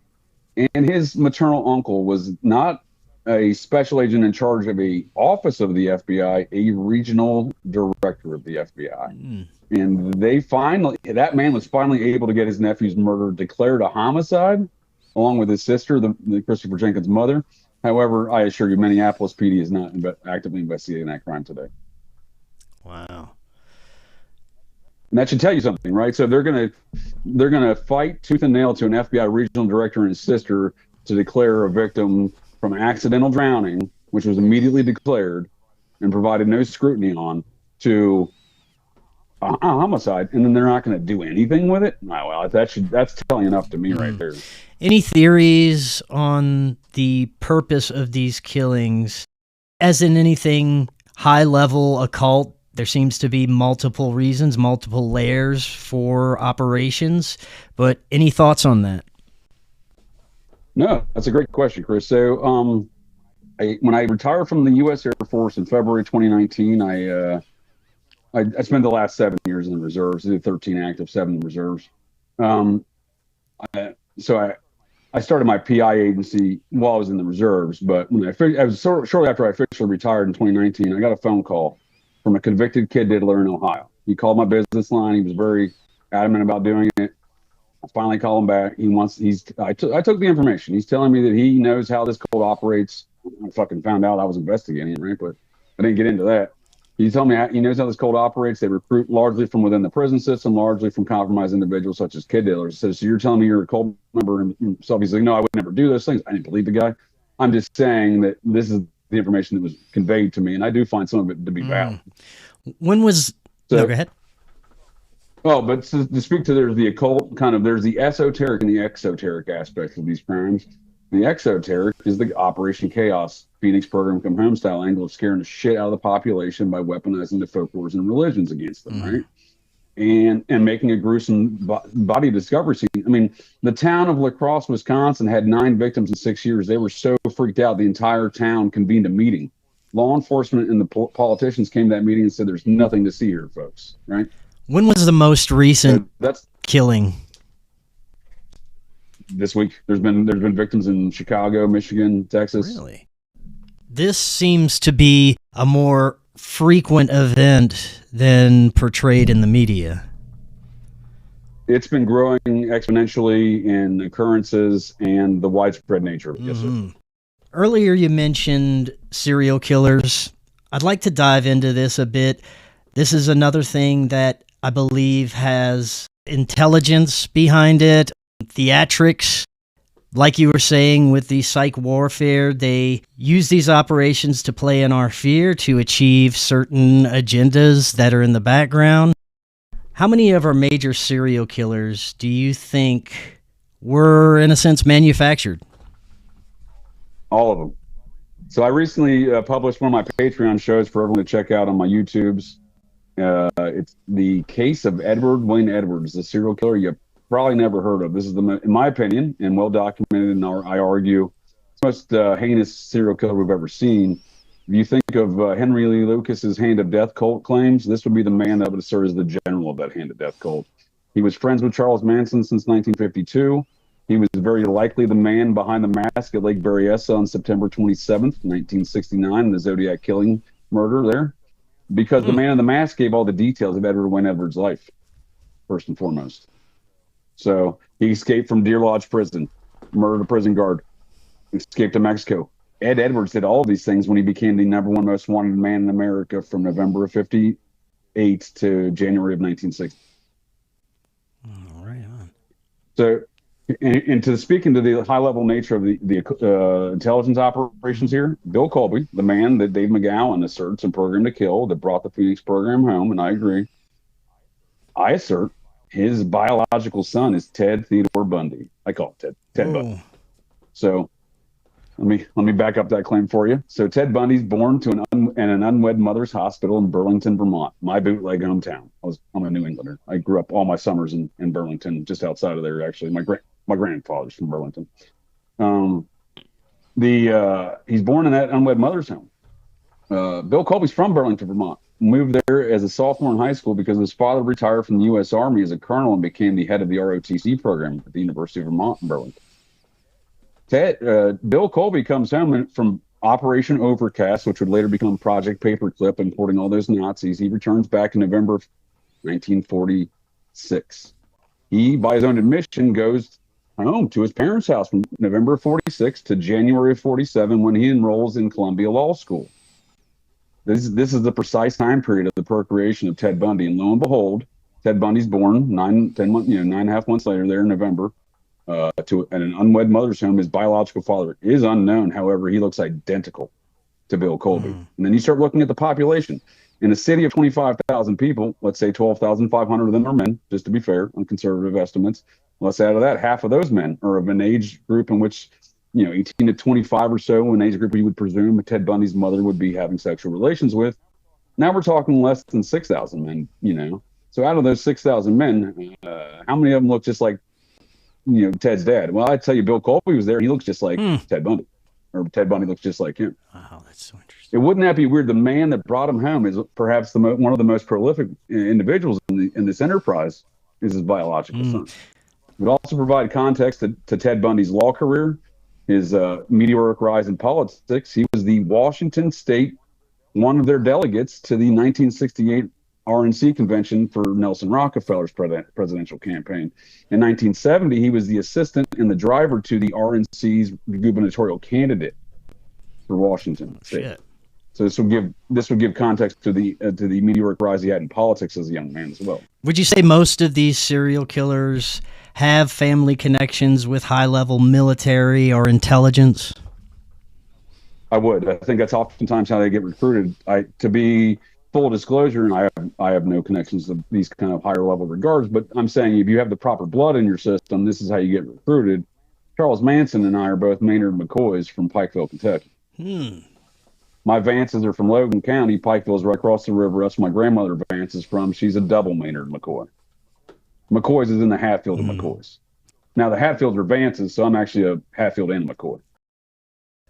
and his maternal uncle was not a special agent in charge of a office of the FBI, a regional director of the FBI. And that man was finally able to get his nephew's murder declared a homicide, along with his sister, the Christopher Jenkins' mother. However, I assure you, Minneapolis PD is not actively investigating that crime today. Wow. And that should tell you something, right? So they're gonna fight tooth and nail to an FBI regional director and his sister to declare a victim from accidental drowning, which was immediately declared and provided no scrutiny on, to a homicide, and then they're not going to do anything with it. Oh, well, that's telling enough to me right there. Any theories on the purpose of these killings, as in anything high level occult? There seems to be multiple reasons, multiple layers for operations, but any thoughts on that? No, that's a great question, Chris. So, when I retired from the U.S. Air Force in February 2019, I spent the last 7 years in the reserves. I did 13 active, 7 in reserves. So I started my PI agency while I was in the reserves. But when I was shortly after I officially retired in 2019, I got a phone call from a convicted kid diddler in Ohio. He called my business line. He was very adamant about doing it. I finally called him back. I took the information. He's telling me that he knows how this cult operates. I fucking found out I was investigating it, right? But I didn't get into that. He told me he knows how this cult operates. They recruit largely from within the prison system, largely from compromised individuals such as kid dealers. So you're telling me you're a cult member himself? He's like, no, I would never do those things. I didn't believe the guy. I'm just saying that this is the information that was conveyed to me, and I do find some of it to be valid. When was... No, go ahead. Oh, but to speak to, there's the occult there's the esoteric and the exoteric aspects of these crimes. The exoteric is the Operation Chaos Phoenix Program Come Home style angle of scaring the shit out of the population by weaponizing the folklores and religions against them, right? And making a gruesome body discovery scene. I mean, the town of La Crosse, Wisconsin had 9 victims in 6 years. They were so freaked out, the entire town convened a meeting. Law enforcement and the politicians came to that meeting and said, there's nothing to see here, folks, right? When was the most recent killing? This week. There's been victims in Chicago, Michigan, Texas. Really? This seems to be a more frequent event than portrayed in the media. It's been growing exponentially in occurrences and the widespread nature of it. Yes, sir. Earlier you mentioned serial killers. I'd like to dive into this a bit. This is another thing that I believe has intelligence behind it, theatrics. Like you were saying with the psych warfare, they use these operations to play in our fear to achieve certain agendas that are in the background. How many of our major serial killers do you think were, in a sense, manufactured? All of them. So I recently published one of my Patreon shows for everyone to check out on my YouTubes. It's the case of Edward Wayne Edwards, the serial killer you probably never heard of. This is, in my opinion, and well documented, and I argue, the most heinous serial killer we've ever seen. If you think of Henry Lee Lucas's Hand of Death cult claims, this would be the man that would serve as the general of that Hand of Death cult. He was friends with Charles Manson since 1952. He was very likely the man behind the mask at Lake Berryessa on September 27th, 1969, the Zodiac killing murder there, because the man in the mask gave all the details of Edward Wayne Edwards' life, first and foremost. So he escaped from Deer Lodge Prison, murdered a prison guard, escaped to Mexico. Ed Edwards did all of these things when he became the #1 most wanted man in America from November of 1958 to January of 1960. Right on. So, and to speak into the high-level nature of the intelligence operations here, Bill Colby, the man that Dave McGowan asserts and programmed to kill, that brought the Phoenix program home, and I agree, I assert his biological son is Ted Theodore Bundy. I call it Ted Bundy. So let me back up that claim for you. So Ted Bundy's born to an unwed mother's hospital in Burlington, Vermont, my bootleg hometown. I'm a New Englander. I grew up all my summers in Burlington, just outside of there, actually. My grandfather's from Burlington. He's born in that unwed mother's home. Bill Colby's from Burlington, Vermont. Moved there as a sophomore in high school because his father retired from the U.S. Army as a colonel and became the head of the ROTC program at the University of Vermont in Burlington. Bill Colby comes home from Operation Overcast, which would later become Project Paperclip, importing all those Nazis. He returns back in November of 1946. He, by his own admission, goes home to his parents' house from November of 46 to January of 47 when he enrolls in Columbia Law School. This is the precise time period of the procreation of Ted Bundy. And lo and behold, Ted Bundy's born 9.5 months later there in November at an unwed mother's home. His biological father is unknown. However, he looks identical to Bill Colby. And then you start looking at the population. In a city of 25,000 people, let's say 12,500 of them are men, just to be fair, on conservative estimates. Let's add to that, half of those men are of an age group in which, 18 to 25 or so, an age group you would presume Ted Bundy's mother would be having sexual relations with. Now we're talking less than 6,000 men, So out of those 6,000 men, how many of them look just like, Ted's dad? Well, I tell you, Bill Colby was there. He looks just like Ted Bundy, or Ted Bundy looks just like him. Wow, that's so interesting. Wouldn't that be weird? The man that brought him home is perhaps one of the most prolific individuals in this enterprise is his biological son. It would also provide context to Ted Bundy's law career, his meteoric rise in politics. He was the Washington State, one of their delegates to the 1968 RNC convention for Nelson Rockefeller's presidential campaign. In 1970, he was the assistant and the driver to the RNC's gubernatorial candidate for Washington State. Shit. So this would give context to the meteoric rise he had in politics as a young man as well. Would you say most of these serial killers have family connections with high-level military or intelligence? I would. I think that's oftentimes how they get recruited. To be full disclosure, and I have no connections to these kind of higher level regards, but I'm saying if you have the proper blood in your system, this is how you get recruited. Charles Manson and I are both Maynard McCoys from Pikeville, Kentucky. My Vances are from Logan County. Pikeville's right across the river. That's where my grandmother Vance is from. She's a double Maynard McCoy. McCoy's is in the Hatfield of McCoys. Now, the Hatfields are Vances, so I'm actually a Hatfield and a McCoy.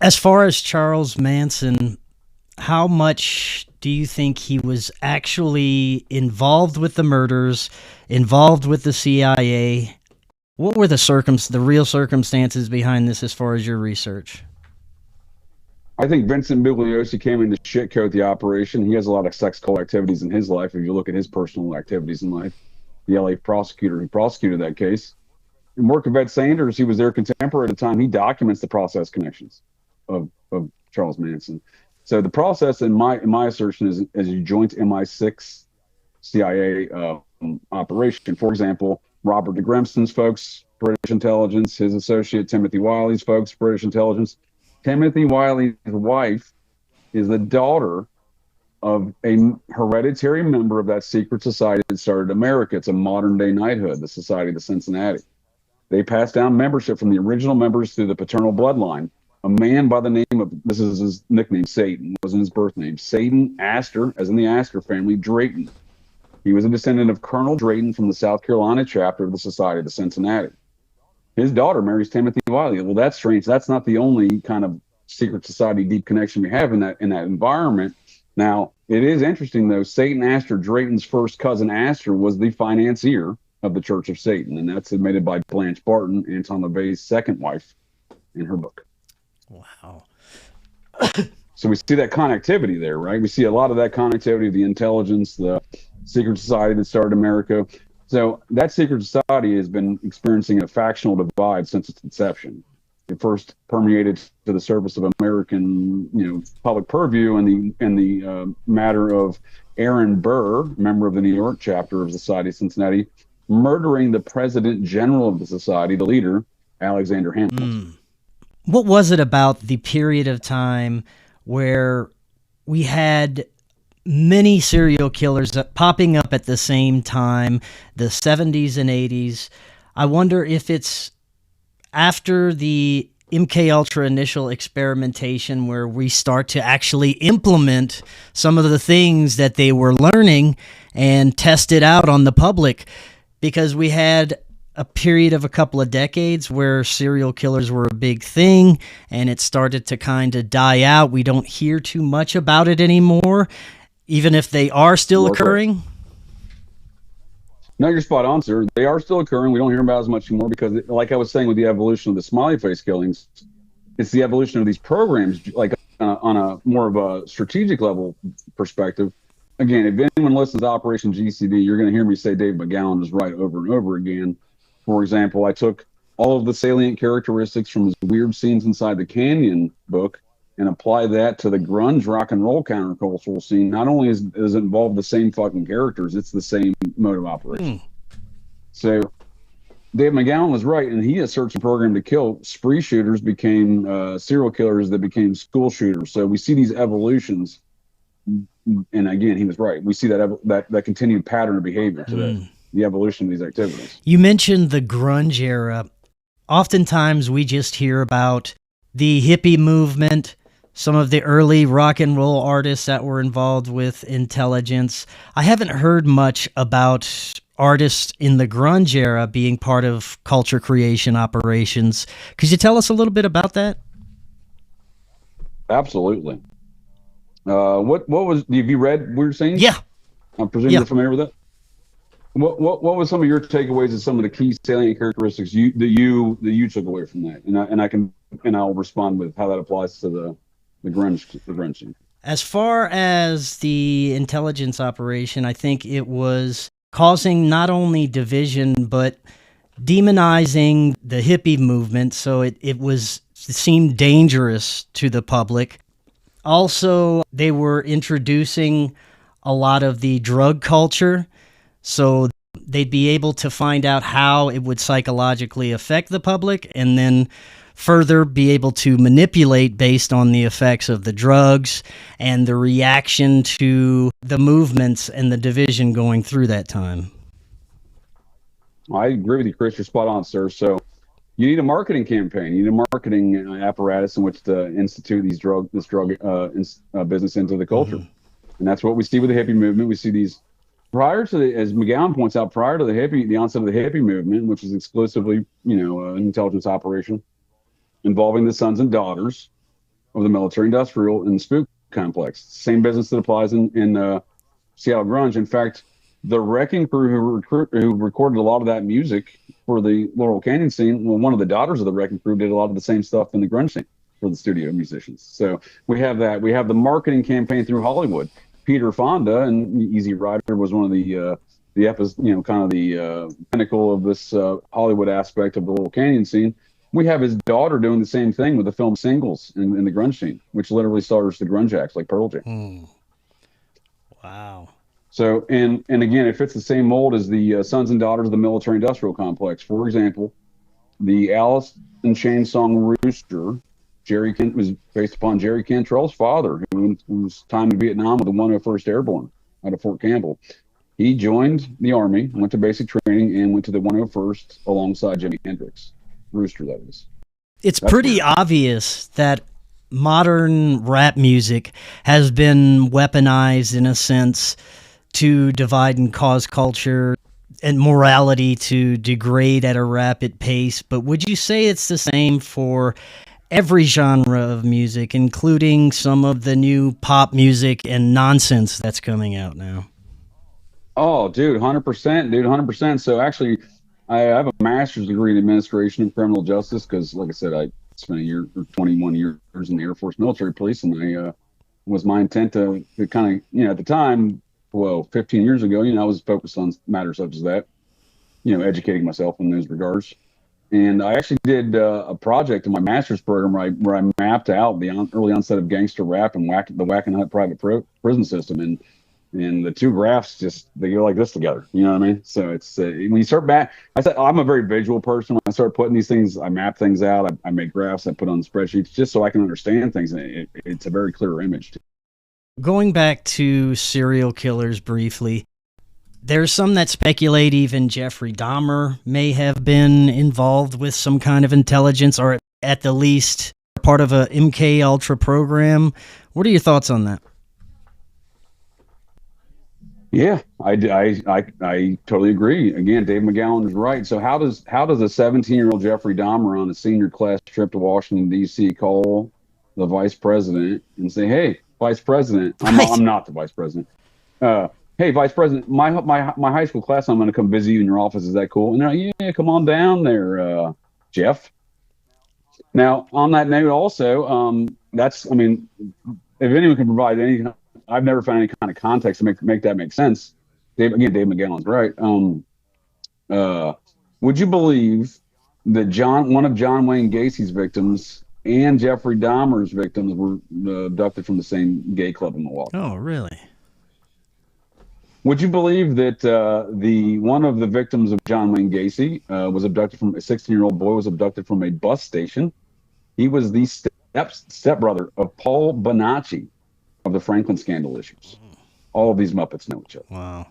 As far as Charles Manson, how much do you think he was actually involved with the murders, involved with the CIA? What were the real circumstances behind this as far as your research? I think Vincent Bugliosi came in to shitcoat the operation. He has a lot of sex cult activities in his life. If you look at his personal activities in life, the LA prosecutor who prosecuted that case. In work of Ed Sanders, he was their contemporary at the time. He documents the process connections of Charles Manson. So the process, in my assertion, is a joint MI6 CIA operation. For example, Robert de Grimston's folks, British intelligence, his associate Timothy Wiley's folks, British intelligence. Timothy Wiley's wife is the daughter of a hereditary member of that secret society that started America. It's a modern-day knighthood, the Society of Cincinnati. They passed down membership from the original members through the paternal bloodline. A man by the name of, this is his nickname, Satan, wasn't his birth name, Satan Astor, as in the Astor family, Drayton. He was a descendant of Colonel Drayton from the South Carolina chapter of the Society of Cincinnati. His daughter marries Timothy Wiley. Well, that's strange. That's not the only kind of secret society deep connection we have in that environment. Now, it is interesting, though. Satan Astor, Drayton's first cousin Astor, was the financier of the Church of Satan, and that's admitted by Blanche Barton, Anton LaVey's second wife, in her book. Wow. So we see that connectivity there, right? We see a lot of that connectivity, the intelligence, the secret society that started America. So that secret society has been experiencing a factional divide since its inception. It first permeated to the surface of American, public purview in the matter of Aaron Burr, member of the New York chapter of the Society of Cincinnati, murdering the president general of the society, the leader, Alexander Hamilton. What was it about the period of time where we had many serial killers popping up at the same time, the 70s and 80s? I wonder if it's after the MK Ultra initial experimentation where we start to actually implement some of the things that they were learning and test it out on the public, because we had a period of a couple of decades where serial killers were a big thing and it started to kind of die out. We don't hear too much about it anymore, even if they are still occurring. No, you're spot on, sir. They are still occurring. We don't hear about as much anymore because, like I was saying, with the evolution of the smiley face killings, it's the evolution of these programs, like on a more of a strategic level perspective. Again, if anyone listens to Operation GCD, you're going to hear me say Dave McGowan is right over and over again. For example, I took all of the salient characteristics from his Weird Scenes Inside the Canyon book and applied that to the grunge rock and roll countercultural scene. Not only does it involve the same fucking characters, it's the same mode of operation. So Dave McGowan was right, and he asserts a program to kill. Spree shooters became serial killers that became school shooters. So we see these evolutions, and again, he was right. We see that continued pattern of behavior today, the evolution of these activities. You mentioned the grunge era. Oftentimes, we just hear about the hippie movement, some of the early rock and roll artists that were involved with intelligence. I haven't heard much about artists in the grunge era being part of culture creation operations. Could you tell us a little bit about that? Absolutely. What was, have you read Weird Scenes? Yeah. I'm presuming you're familiar with that. What was some of your takeaways of some of the key salient characteristics that you took away from that? And I'll respond with how that applies to the grunge scene. As far as the intelligence operation, I think it was causing not only division but demonizing the hippie movement, so it seemed dangerous to the public. Also, they were introducing a lot of the drug culture, so they'd be able to find out how it would psychologically affect the public and then further be able to manipulate based on the effects of the drugs and the reaction to the movements and the division going through that time. I agree with you, Chris. You're spot on, sir. So you need a marketing campaign. You need a marketing apparatus in which to institute this drug business into the culture. And that's what we see with the hippie movement. We see these as McGowan points out, prior to the onset of the hippie movement, which is exclusively, an intelligence operation involving the sons and daughters of the military industrial and spook complex. Same business that applies in Seattle grunge. In fact, the Wrecking Crew who recorded a lot of that music for the Laurel Canyon scene, well, one of the daughters of the Wrecking Crew did a lot of the same stuff in the grunge scene for the studio musicians. So we have that. We have the marketing campaign through Hollywood. Peter Fonda and Easy Rider was one of the pinnacle of this Hollywood aspect of the Laurel Canyon scene. We have his daughter doing the same thing with the film Singles in the grunge scene, which literally stars the grunge acts like Pearl Jam. Wow. So, and again, it fits the same mold as the sons and daughters of the military industrial complex. For example, the Alice in Chains song Rooster, Jerry Kent was based upon Jerry Cantrell's father, who was timed in Vietnam with the 101st Airborne out of Fort Campbell. He joined the Army, went to basic training, and went to the 101st alongside Jimi Hendrix. Rooster, that is. That's pretty obvious that modern rap music has been weaponized in a sense to divide and cause culture and morality to degrade at a rapid pace. But would you say it's the same for every genre of music, including some of the new pop music and nonsense that's coming out now? Oh, dude, 100%, dude, 100%. So actually, I have a master's degree in administration and criminal justice because, like I said, I spent 21 years in the Air Force military police, and was my intent to kind of, at the time, 15 years ago, I was focused on matters such as that, educating myself in those regards. And I actually did a project in my master's program where I mapped out the early onset of gangster rap and the Whack and Hunt private prison system. And the two graphs they go like this together. You know what I mean? So it's when you start back, I'm a very visual person. When I start putting these things, I map things out. I make graphs. I put on spreadsheets just so I can understand things. And it's a very clear image. Going back to serial killers briefly, there's some that speculate even Jeffrey Dahmer may have been involved with some kind of intelligence, or at the least part of a MK Ultra program. What are your thoughts on that? Yeah, I totally agree. Again, Dave McGowan is right. So how does a 17-year-old Jeffrey Dahmer on a senior class trip to Washington, D.C. call the vice president and say, "Hey, vice president, I'm not the vice president. hey, Vice President, my high school class, I'm going to come visit you in your office. Is that cool? And they're like, yeah, come on down there, Jeff. Now, on that note, also, that's, I mean, if anyone can provide any, I've never found any kind of context to make that make sense. Dave McGowan's right. Uh, would you believe that one of John Wayne Gacy's victims and Jeffrey Dahmer's victims were abducted from the same gay club in Milwaukee? Oh, really? Would you believe that one of the victims of John Wayne Gacy was abducted from a 16-year-old boy was abducted from a bus station? He was the stepbrother of Paul Bonacci of the Franklin scandal issues. All of these Muppets know each other. Wow.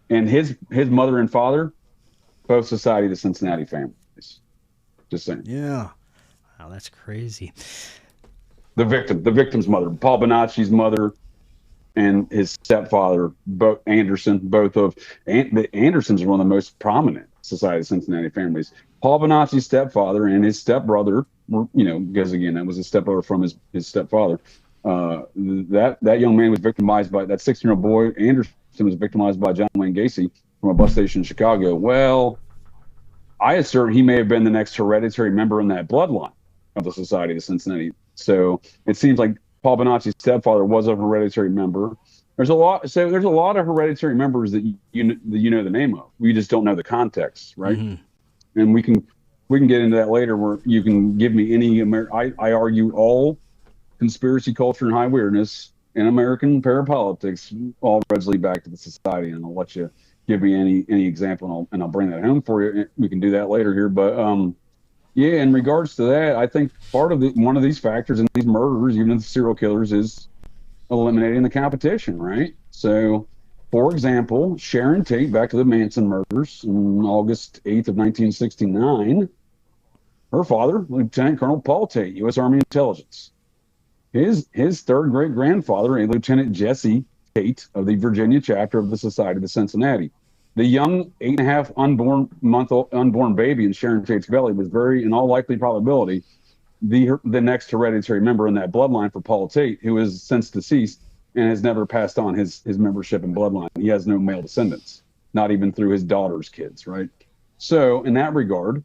And his mother and father, both Society of the Cincinnati families. Just saying. Yeah. Wow, that's crazy. The victim's mother, Paul Bonacci's mother, and his stepfather, the Andersons are one of the most prominent Society of Cincinnati families. Paul Bonacci's stepfather and his stepbrother were, because again, that was his stepbrother from his stepfather. That young man was victimized by that 16-year-old boy. Anderson was victimized by John Wayne Gacy from a bus station in Chicago. Well, I assert he may have been the next hereditary member in that bloodline of the Society of Cincinnati. So it seems like Paul Bonacci's stepfather was a hereditary member. There's a lot of hereditary members that you know the name of. We just don't know the context, right? Mm-hmm. And we can get into that later, where you can give me any. I argue all conspiracy culture and high weirdness in American parapolitics all roads lead back to the society, and I'll let you give me any example, and I'll bring that home for you. We can do that later here, but yeah, in regards to that, I think one of these factors in these murders, even the serial killers, is eliminating the competition, right? So, for example, Sharon Tate, back to the Manson murders on August 8th of 1969, her father, Lieutenant Colonel Paul Tate, U.S. Army Intelligence. His third great grandfather, a Lieutenant Jesse Tate of the Virginia chapter of the Society of the Cincinnati. The young 8.5 unborn baby in Sharon Tate's belly was in all likely probability, the next hereditary member in that bloodline for Paul Tate, who is since deceased and has never passed on his membership and bloodline. He has no male descendants, not even through his daughter's kids, right? So in that regard,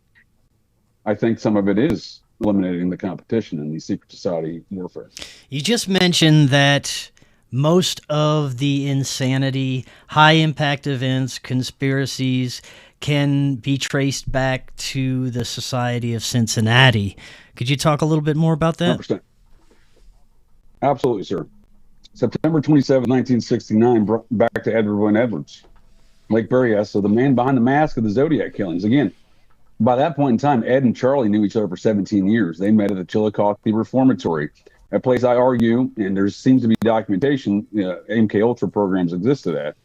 I think some of it is eliminating the competition in the secret society warfare. You just mentioned that most of the insanity, high-impact events, conspiracies can be traced back to the Society of Cincinnati. Could you talk a little bit more about that? 100%. Absolutely, sir. September 27, 1969, brought back to Edward Wynne Edwards, Lake Berryessa, the man behind the mask of the Zodiac killings. Again, by that point in time, Ed and Charlie knew each other for 17 years. They met at the Chillicothe Reformatory, a place I argue, and there seems to be documentation, MK Ultra programs existed at.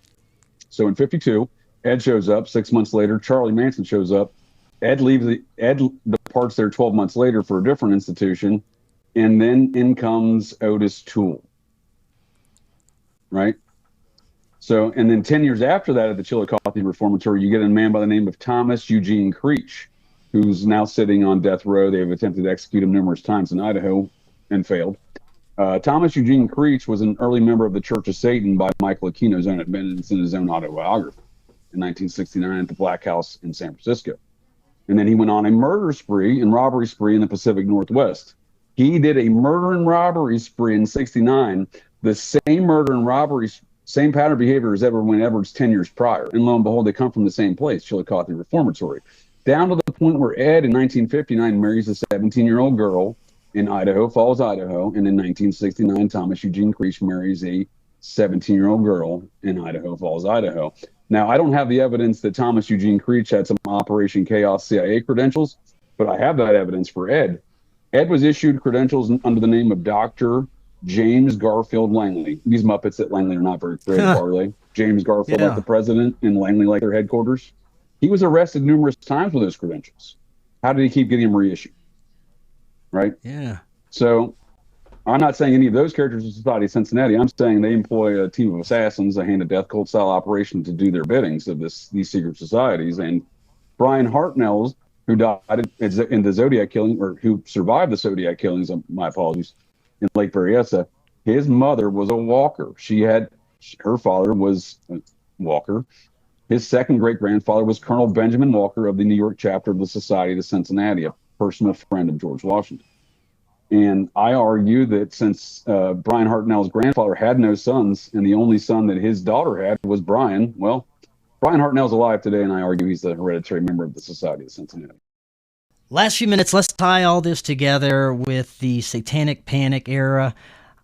So in 52, Ed shows up. 6 months later, Charlie Manson shows up. Ed departs there 12 months later for a different institution, and then in comes Otis Toole, right? So, and then 10 years after that at the Chillicothe Reformatory, you get a man by the name of Thomas Eugene Creech, who's now sitting on death row. They've attempted to execute him numerous times in Idaho and failed. Thomas Eugene Creech was an early member of the Church of Satan by Michael Aquino's own admittance in his own autobiography in 1969 at the Black House in San Francisco. And then he went on a murder spree and robbery spree in the Pacific Northwest. He did a murder and robbery spree in 69, the same murder and robbery, same pattern of behavior as Edward Wynne Edwards 10 years prior. And lo and behold, they come from the same place, Chillicothe Reformatory, down to the point where Ed in 1959 marries a 17-year-old girl in Idaho Falls, Idaho. And in 1969, Thomas Eugene Creech marries a 17-year-old girl in Idaho Falls, Idaho. Now, I don't have the evidence that Thomas Eugene Creech had some Operation Chaos CIA credentials, but I have that evidence for Ed. Ed was issued credentials under the name of Dr. James Garfield Langley. These Muppets at Langley are not very creative, are they? James Garfield like the president and Langley like their headquarters. He was arrested numerous times with those credentials. How did he keep getting them reissued? Right? Yeah. So I'm not saying any of those characters in Society of Cincinnati. I'm saying they employ a team of assassins, a hand of death cult style operation to do their biddings of these secret societies. And Brian Hartnell, who died in the Zodiac killing, or who survived the Zodiac killings, my apologies, in Lake Berryessa, his mother was a walker. She Her father was Walker. His second great-grandfather was Colonel Benjamin Walker of the New York chapter of the Society of Cincinnati, a personal friend of George Washington. And I argue that since Brian Hartnell's grandfather had no sons, and the only son that his daughter had was Brian, well, Brian Hartnell's alive today, and I argue he's the hereditary member of the Society of Cincinnati. Last few minutes, let's tie all this together with the Satanic Panic era.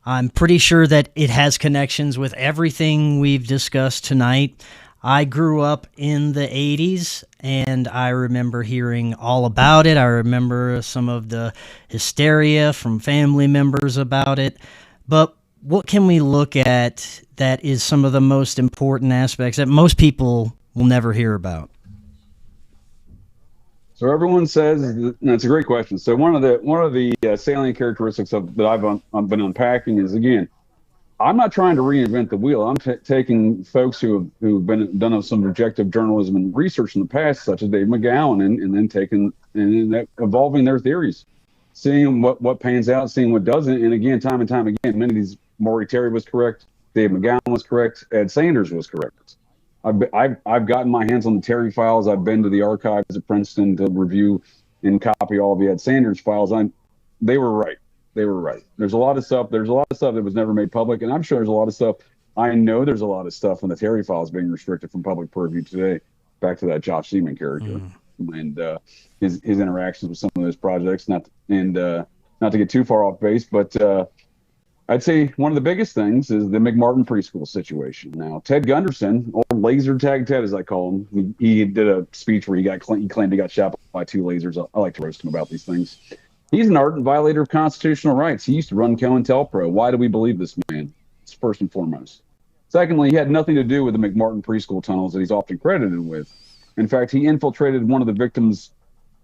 I'm pretty sure that it has connections with everything we've discussed tonight. I grew up in the 80s, and I remember hearing all about it. I remember some of the hysteria from family members about it. But what can we look at that is some of the most important aspects that most people will never hear about? So everyone says that's a great question. So one of the salient characteristics that I've been unpacking is, again, I'm not trying to reinvent the wheel. I'm taking folks who've done some objective journalism and research in the past, such as Dave McGowan, and then evolving their theories, seeing what pans out, seeing what doesn't. And again, time and time again, many of these, Maury Terry was correct, Dave McGowan was correct, Ed Sanders was correct. I've gotten my hands on the Terry files. I've been to the archives at Princeton to review and copy all of the Ed Sanders files. They were right. They were right. There's a lot of stuff that was never made public, and I'm sure there's a lot of stuff. I know there's a lot of stuff in the Terry files being restricted from public purview today. Back to that Josh Seaman character and his interactions with some of those projects. Not to get too far off base, but I'd say one of the biggest things is the McMartin preschool situation. Now, Ted Gunderson, or Laser Tag Ted as I call him, he did a speech where he claimed he got shot by 2 lasers. I like to roast him about these things. He's an ardent violator of constitutional rights. He used to run COINTELPRO. Why do we believe this man? It's first and foremost. Secondly, he had nothing to do with the McMartin preschool tunnels that he's often credited with. In fact, he infiltrated one of the victims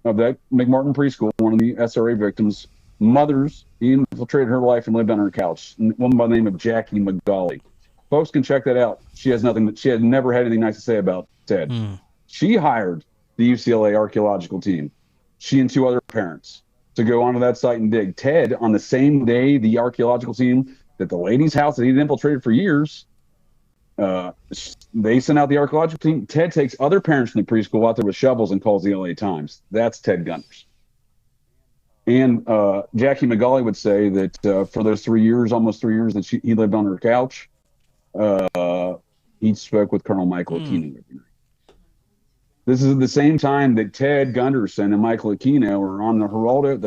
of that McMartin preschool, one of the SRA victims' mothers. He infiltrated her life and lived on her couch. A woman by the name of Jackie McGauley. Folks can check that out. She had never had anything nice to say about Ted. She hired the UCLA archaeological team, she and 2 other parents, to go onto that site and dig. Ted, on the same day, the archaeological team that the lady's house that he'd infiltrated for years, they sent out the archaeological team. Ted takes other parents from the preschool out there with shovels and calls the LA Times. That's Ted Gunderson. And Jackie McGauley would say that for those almost 3 years that he lived on her couch, he spoke with Colonel Michael Aquino every night. This is the same time that Ted Gunderson and Michael Aquino were on the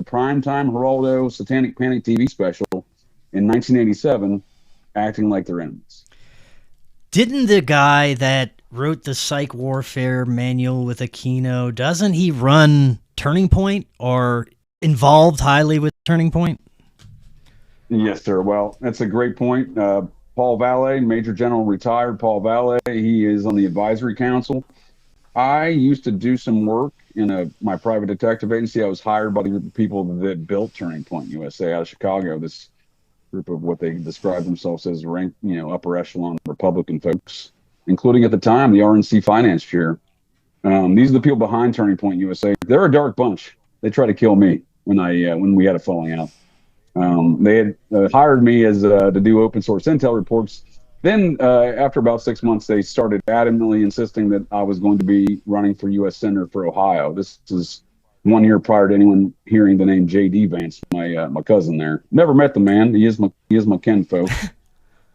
primetime Geraldo Satanic Panic TV special in 1987, acting like their enemies. Didn't the guy that wrote the psych warfare manual with Aquino, doesn't he run Turning Point or involved highly with Turning Point? Yes, sir. Well, that's a great point. Paul Valle, Major General retired Paul Valle, he is on the advisory council. I used to do some work in my private detective agency. I was hired by the group of people that built Turning Point USA out of Chicago, this group of what they describe themselves as ranked, upper echelon Republican folks, including at the time the RNC finance chair. These are the people behind Turning Point USA. They're a dark bunch. They tried to kill me when we had a falling out. They had hired me as to do open source intel reports. Then after about 6 months, they started adamantly insisting that I was going to be running for U.S. Senator for Ohio. This is 1 year prior to anyone hearing the name J.D. Vance, my cousin there. Never met the man. He is my kinfolk.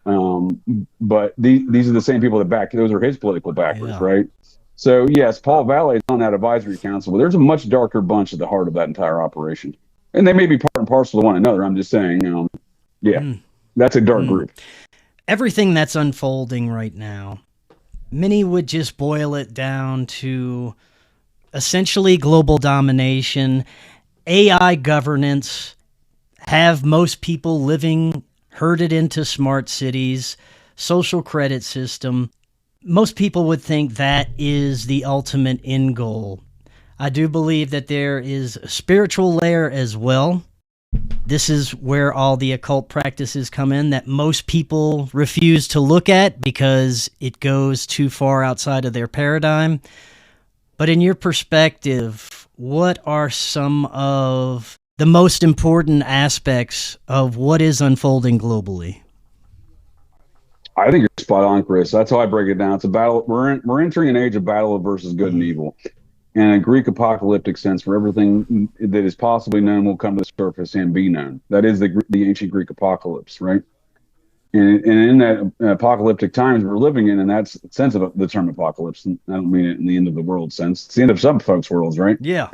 But these are the same people those are his political backers, right? So yes, Paul Valle is on that advisory council, but there's a much darker bunch at the heart of that entire operation. And they may be part and parcel to one another. I'm just saying, that's a dark group. Everything that's unfolding right now, many would just boil it down to essentially global domination, AI governance, have most people living herded into smart cities, social credit system. Most people would think that is the ultimate end goal. I do believe that there is a spiritual layer as well. This is where all the occult practices come in that most people refuse to look at because it goes too far outside of their paradigm. But in your perspective, what are some of the most important aspects of what is unfolding globally? I think you're spot on, Chris. That's how I break it down. It's a battle. We're entering an age of battle versus good and evil. In a Greek apocalyptic sense, where everything that is possibly known will come to the surface and be known. That is the ancient Greek apocalypse, right? And in that apocalyptic times we're living in, and that's the sense of the term apocalypse. I don't mean it in the end of the world sense. It's the end of some folks' worlds, right? Yeah,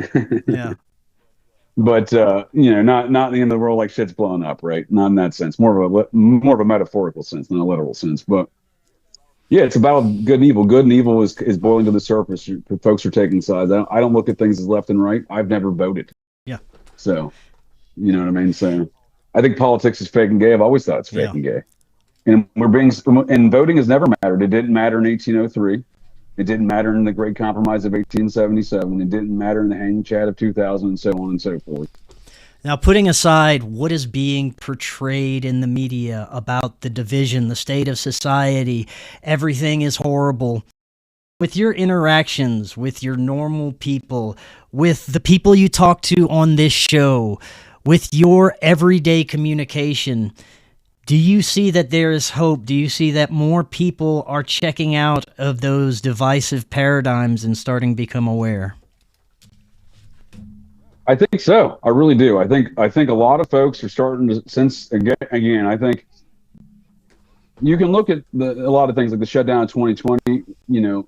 yeah. But not the end of the world like shit's blowing up, right? Not in that sense. More of a metaphorical sense, not a literal sense. But yeah, it's about good and evil. Good and evil is boiling to the surface. Folks are taking sides. I don't look at things as left and right. I've never voted. Yeah. So, you know what I mean? So, I think politics is fake and gay. I've always thought it's fake and gay. And voting has never mattered. It didn't matter in 1803. It didn't matter in the Great Compromise of 1877. It didn't matter in the hanging chat of 2000, and so on and so forth. Now, putting aside what is being portrayed in the media about the division, the state of society, everything is horrible. With your interactions with your normal people, with the people you talk to on this show, with your everyday communication, do you see that there is hope? Do you see that more people are checking out of those divisive paradigms and starting to become aware? I think so. I really do. I think a lot of folks are starting to sense again. I think you can look at a lot of things like the shutdown of 2020. You know,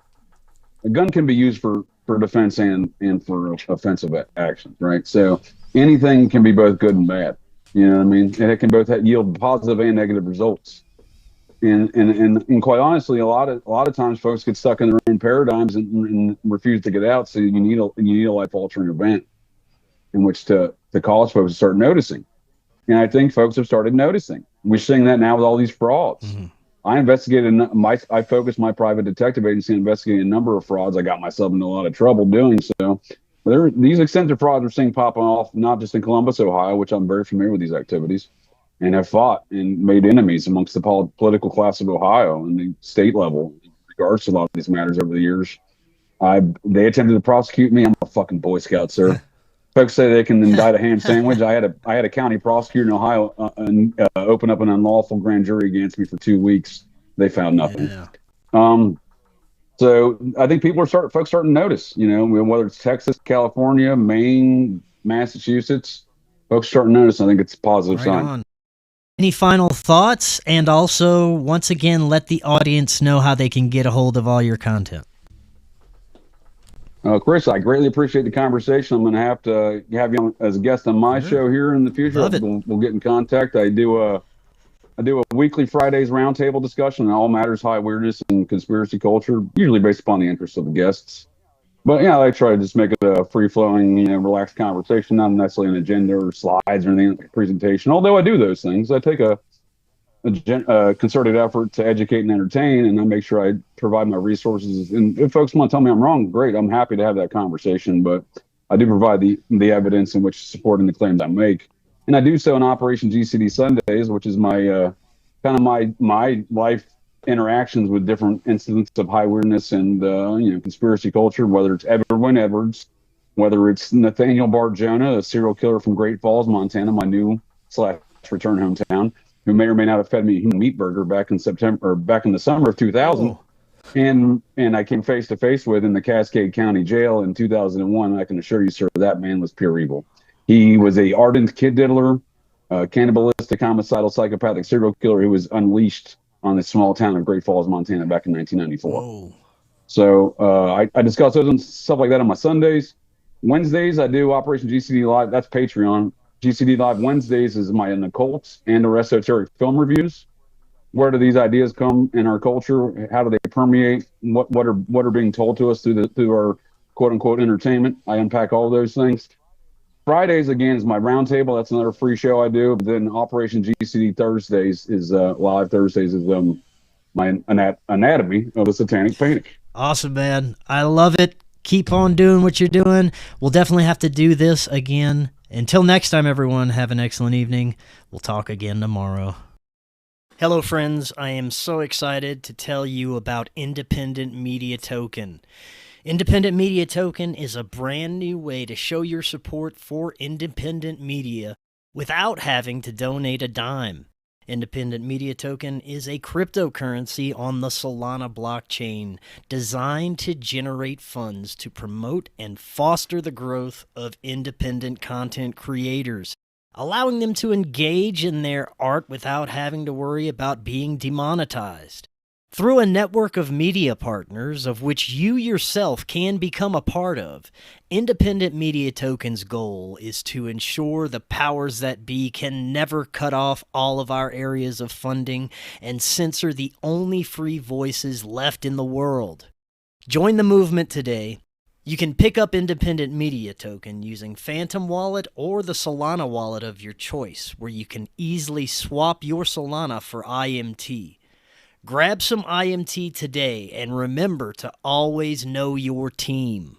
a gun can be used for defense and for offensive actions, right? So anything can be both good and bad. You know what I mean? And it can both yield positive and negative results. And quite honestly, a lot of times folks get stuck in their own paradigms and refuse to get out. So you need a life altering event in which to cause folks to start noticing. And I think folks have started noticing. We're seeing that now with all these frauds. Mm-hmm. I focused my private detective agency on investigating a number of frauds. I got myself into a lot of trouble doing so. These extensive frauds we're seeing popping off, not just in Columbus, Ohio, which I'm very familiar with these activities, and have fought and made enemies amongst the political class of Ohio and the state level in regards to a lot of these matters over the years. They attempted to prosecute me. I'm a fucking Boy Scout, sir. Folks say they can indict a ham sandwich. I had a county prosecutor in Ohio open up an unlawful grand jury against me for 2 weeks. They found nothing. Yeah. So I think folks starting to notice. You know, whether it's Texas, California, Maine, Massachusetts, folks starting to notice. I think it's a positive sign. On. Any final thoughts? And also, once again, let the audience know how they can get a hold of all your content. Chris, I greatly appreciate the conversation. I'm going to have you on as a guest on my show here in the future. We'll get in contact. I do a weekly Fridays roundtable discussion on all matters high weirdness and conspiracy culture, usually based upon the interests of the guests. But yeah, I try to just make it a free-flowing, relaxed conversation, not necessarily an agenda or slides or anything like a presentation. Although I do those things, I take a concerted effort to educate and entertain, and I make sure I provide my resources. And if folks want to tell me I'm wrong, great. I'm happy to have that conversation, but I do provide the evidence in which supporting the claims I make. And I do so in Operation GCD Sundays, which is my kind of my life interactions with different incidents of high weirdness and conspiracy culture, whether it's Edwin Edwards, whether it's Nathaniel Bart Jonah, a serial killer from Great Falls, Montana, my new / return hometown, who may or may not have fed me a human meat burger back in the summer of 2000. Oh. And I came face to face with in the Cascade County Jail in 2001. I can assure you, sir, that man was pure evil. He was a ardent kid diddler, cannibalistic, homicidal, psychopathic serial killer who was unleashed on the small town of Great Falls, Montana back in 1994. Whoa. So I discuss those and stuff like that on my Sundays. Wednesdays, I do Operation GCD Live. That's Patreon. GCD Live Wednesdays is my occult and or esoteric film reviews. Where do these ideas come in our culture? How do they permeate? What are being told to us through our quote unquote entertainment? I unpack all those things. Fridays again is my roundtable. That's another free show I do. But then Operation GCD Thursdays is live. Thursdays is my anatomy of a satanic panic. Awesome, man. I love it. Keep on doing what you're doing. We'll definitely have to do this again. Until next time, everyone, have an excellent evening. We'll talk again tomorrow. Hello, friends. I am so excited to tell you about Independent Media Token. Independent Media Token is a brand new way to show your support for independent media without having to donate a dime. Independent Media Token is a cryptocurrency on the Solana blockchain designed to generate funds to promote and foster the growth of independent content creators, allowing them to engage in their art without having to worry about being demonetized. Through a network of media partners, of which you yourself can become a part of, Independent Media Token's goal is to ensure the powers that be can never cut off all of our areas of funding and censor the only free voices left in the world. Join the movement today. You can pick up Independent Media Token using Phantom Wallet or the Solana wallet of your choice, where you can easily swap your Solana for IMT. Grab some IMT today and remember to always know your team.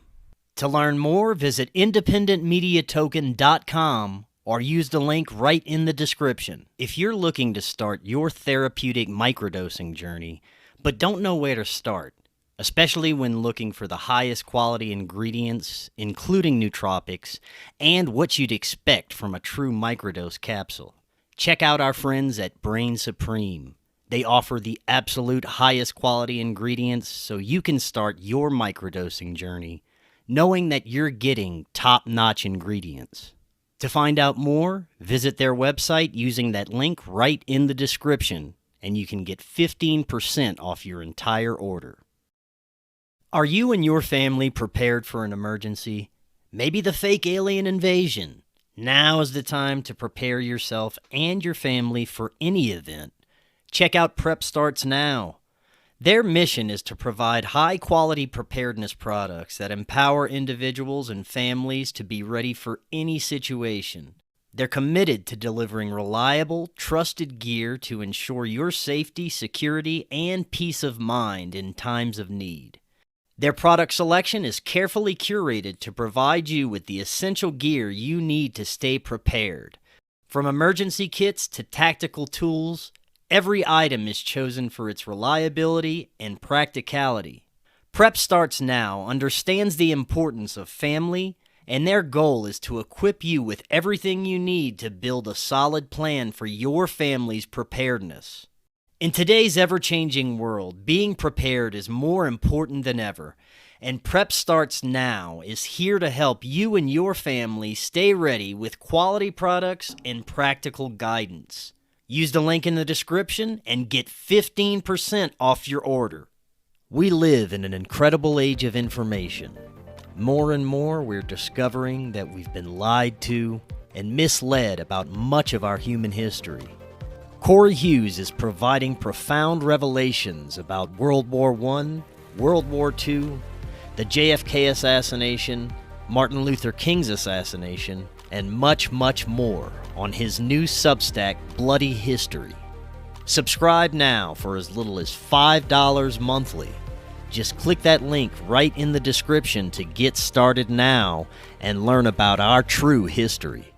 To learn more, visit independentmediatoken.com or use the link right in the description. If you're looking to start your therapeutic microdosing journey, but don't know where to start, especially when looking for the highest quality ingredients, including nootropics, and what you'd expect from a true microdose capsule, check out our friends at Brainsupreme. They offer the absolute highest quality ingredients so you can start your microdosing journey knowing that you're getting top-notch ingredients. To find out more, visit their website using that link right in the description, and you can get 15% off your entire order. Are you and your family prepared for an emergency? Maybe the fake alien invasion? Now is the time to prepare yourself and your family for any event. Check out Prep Starts Now. Their mission is to provide high-quality preparedness products that empower individuals and families to be ready for any situation. They're committed to delivering reliable, trusted gear to ensure your safety, security, and peace of mind in times of need. Their product selection is carefully curated to provide you with the essential gear you need to stay prepared. From emergency kits to tactical tools, every item is chosen for its reliability and practicality. Prep Starts Now understands the importance of family, and their goal is to equip you with everything you need to build a solid plan for your family's preparedness. In today's ever-changing world, being prepared is more important than ever, and Prep Starts Now is here to help you and your family stay ready with quality products and practical guidance. Use the link in the description and get 15% off your order. We live in an incredible age of information. More and more, we're discovering that we've been lied to and misled about much of our human history. Cory Hughes is providing profound revelations about World War I, World War II, the JFK assassination, Martin Luther King's assassination, and much, much more on his new Substack, Bloody History. Subscribe now for as little as $5 monthly. Just click that link right in the description to get started now and learn about our true history.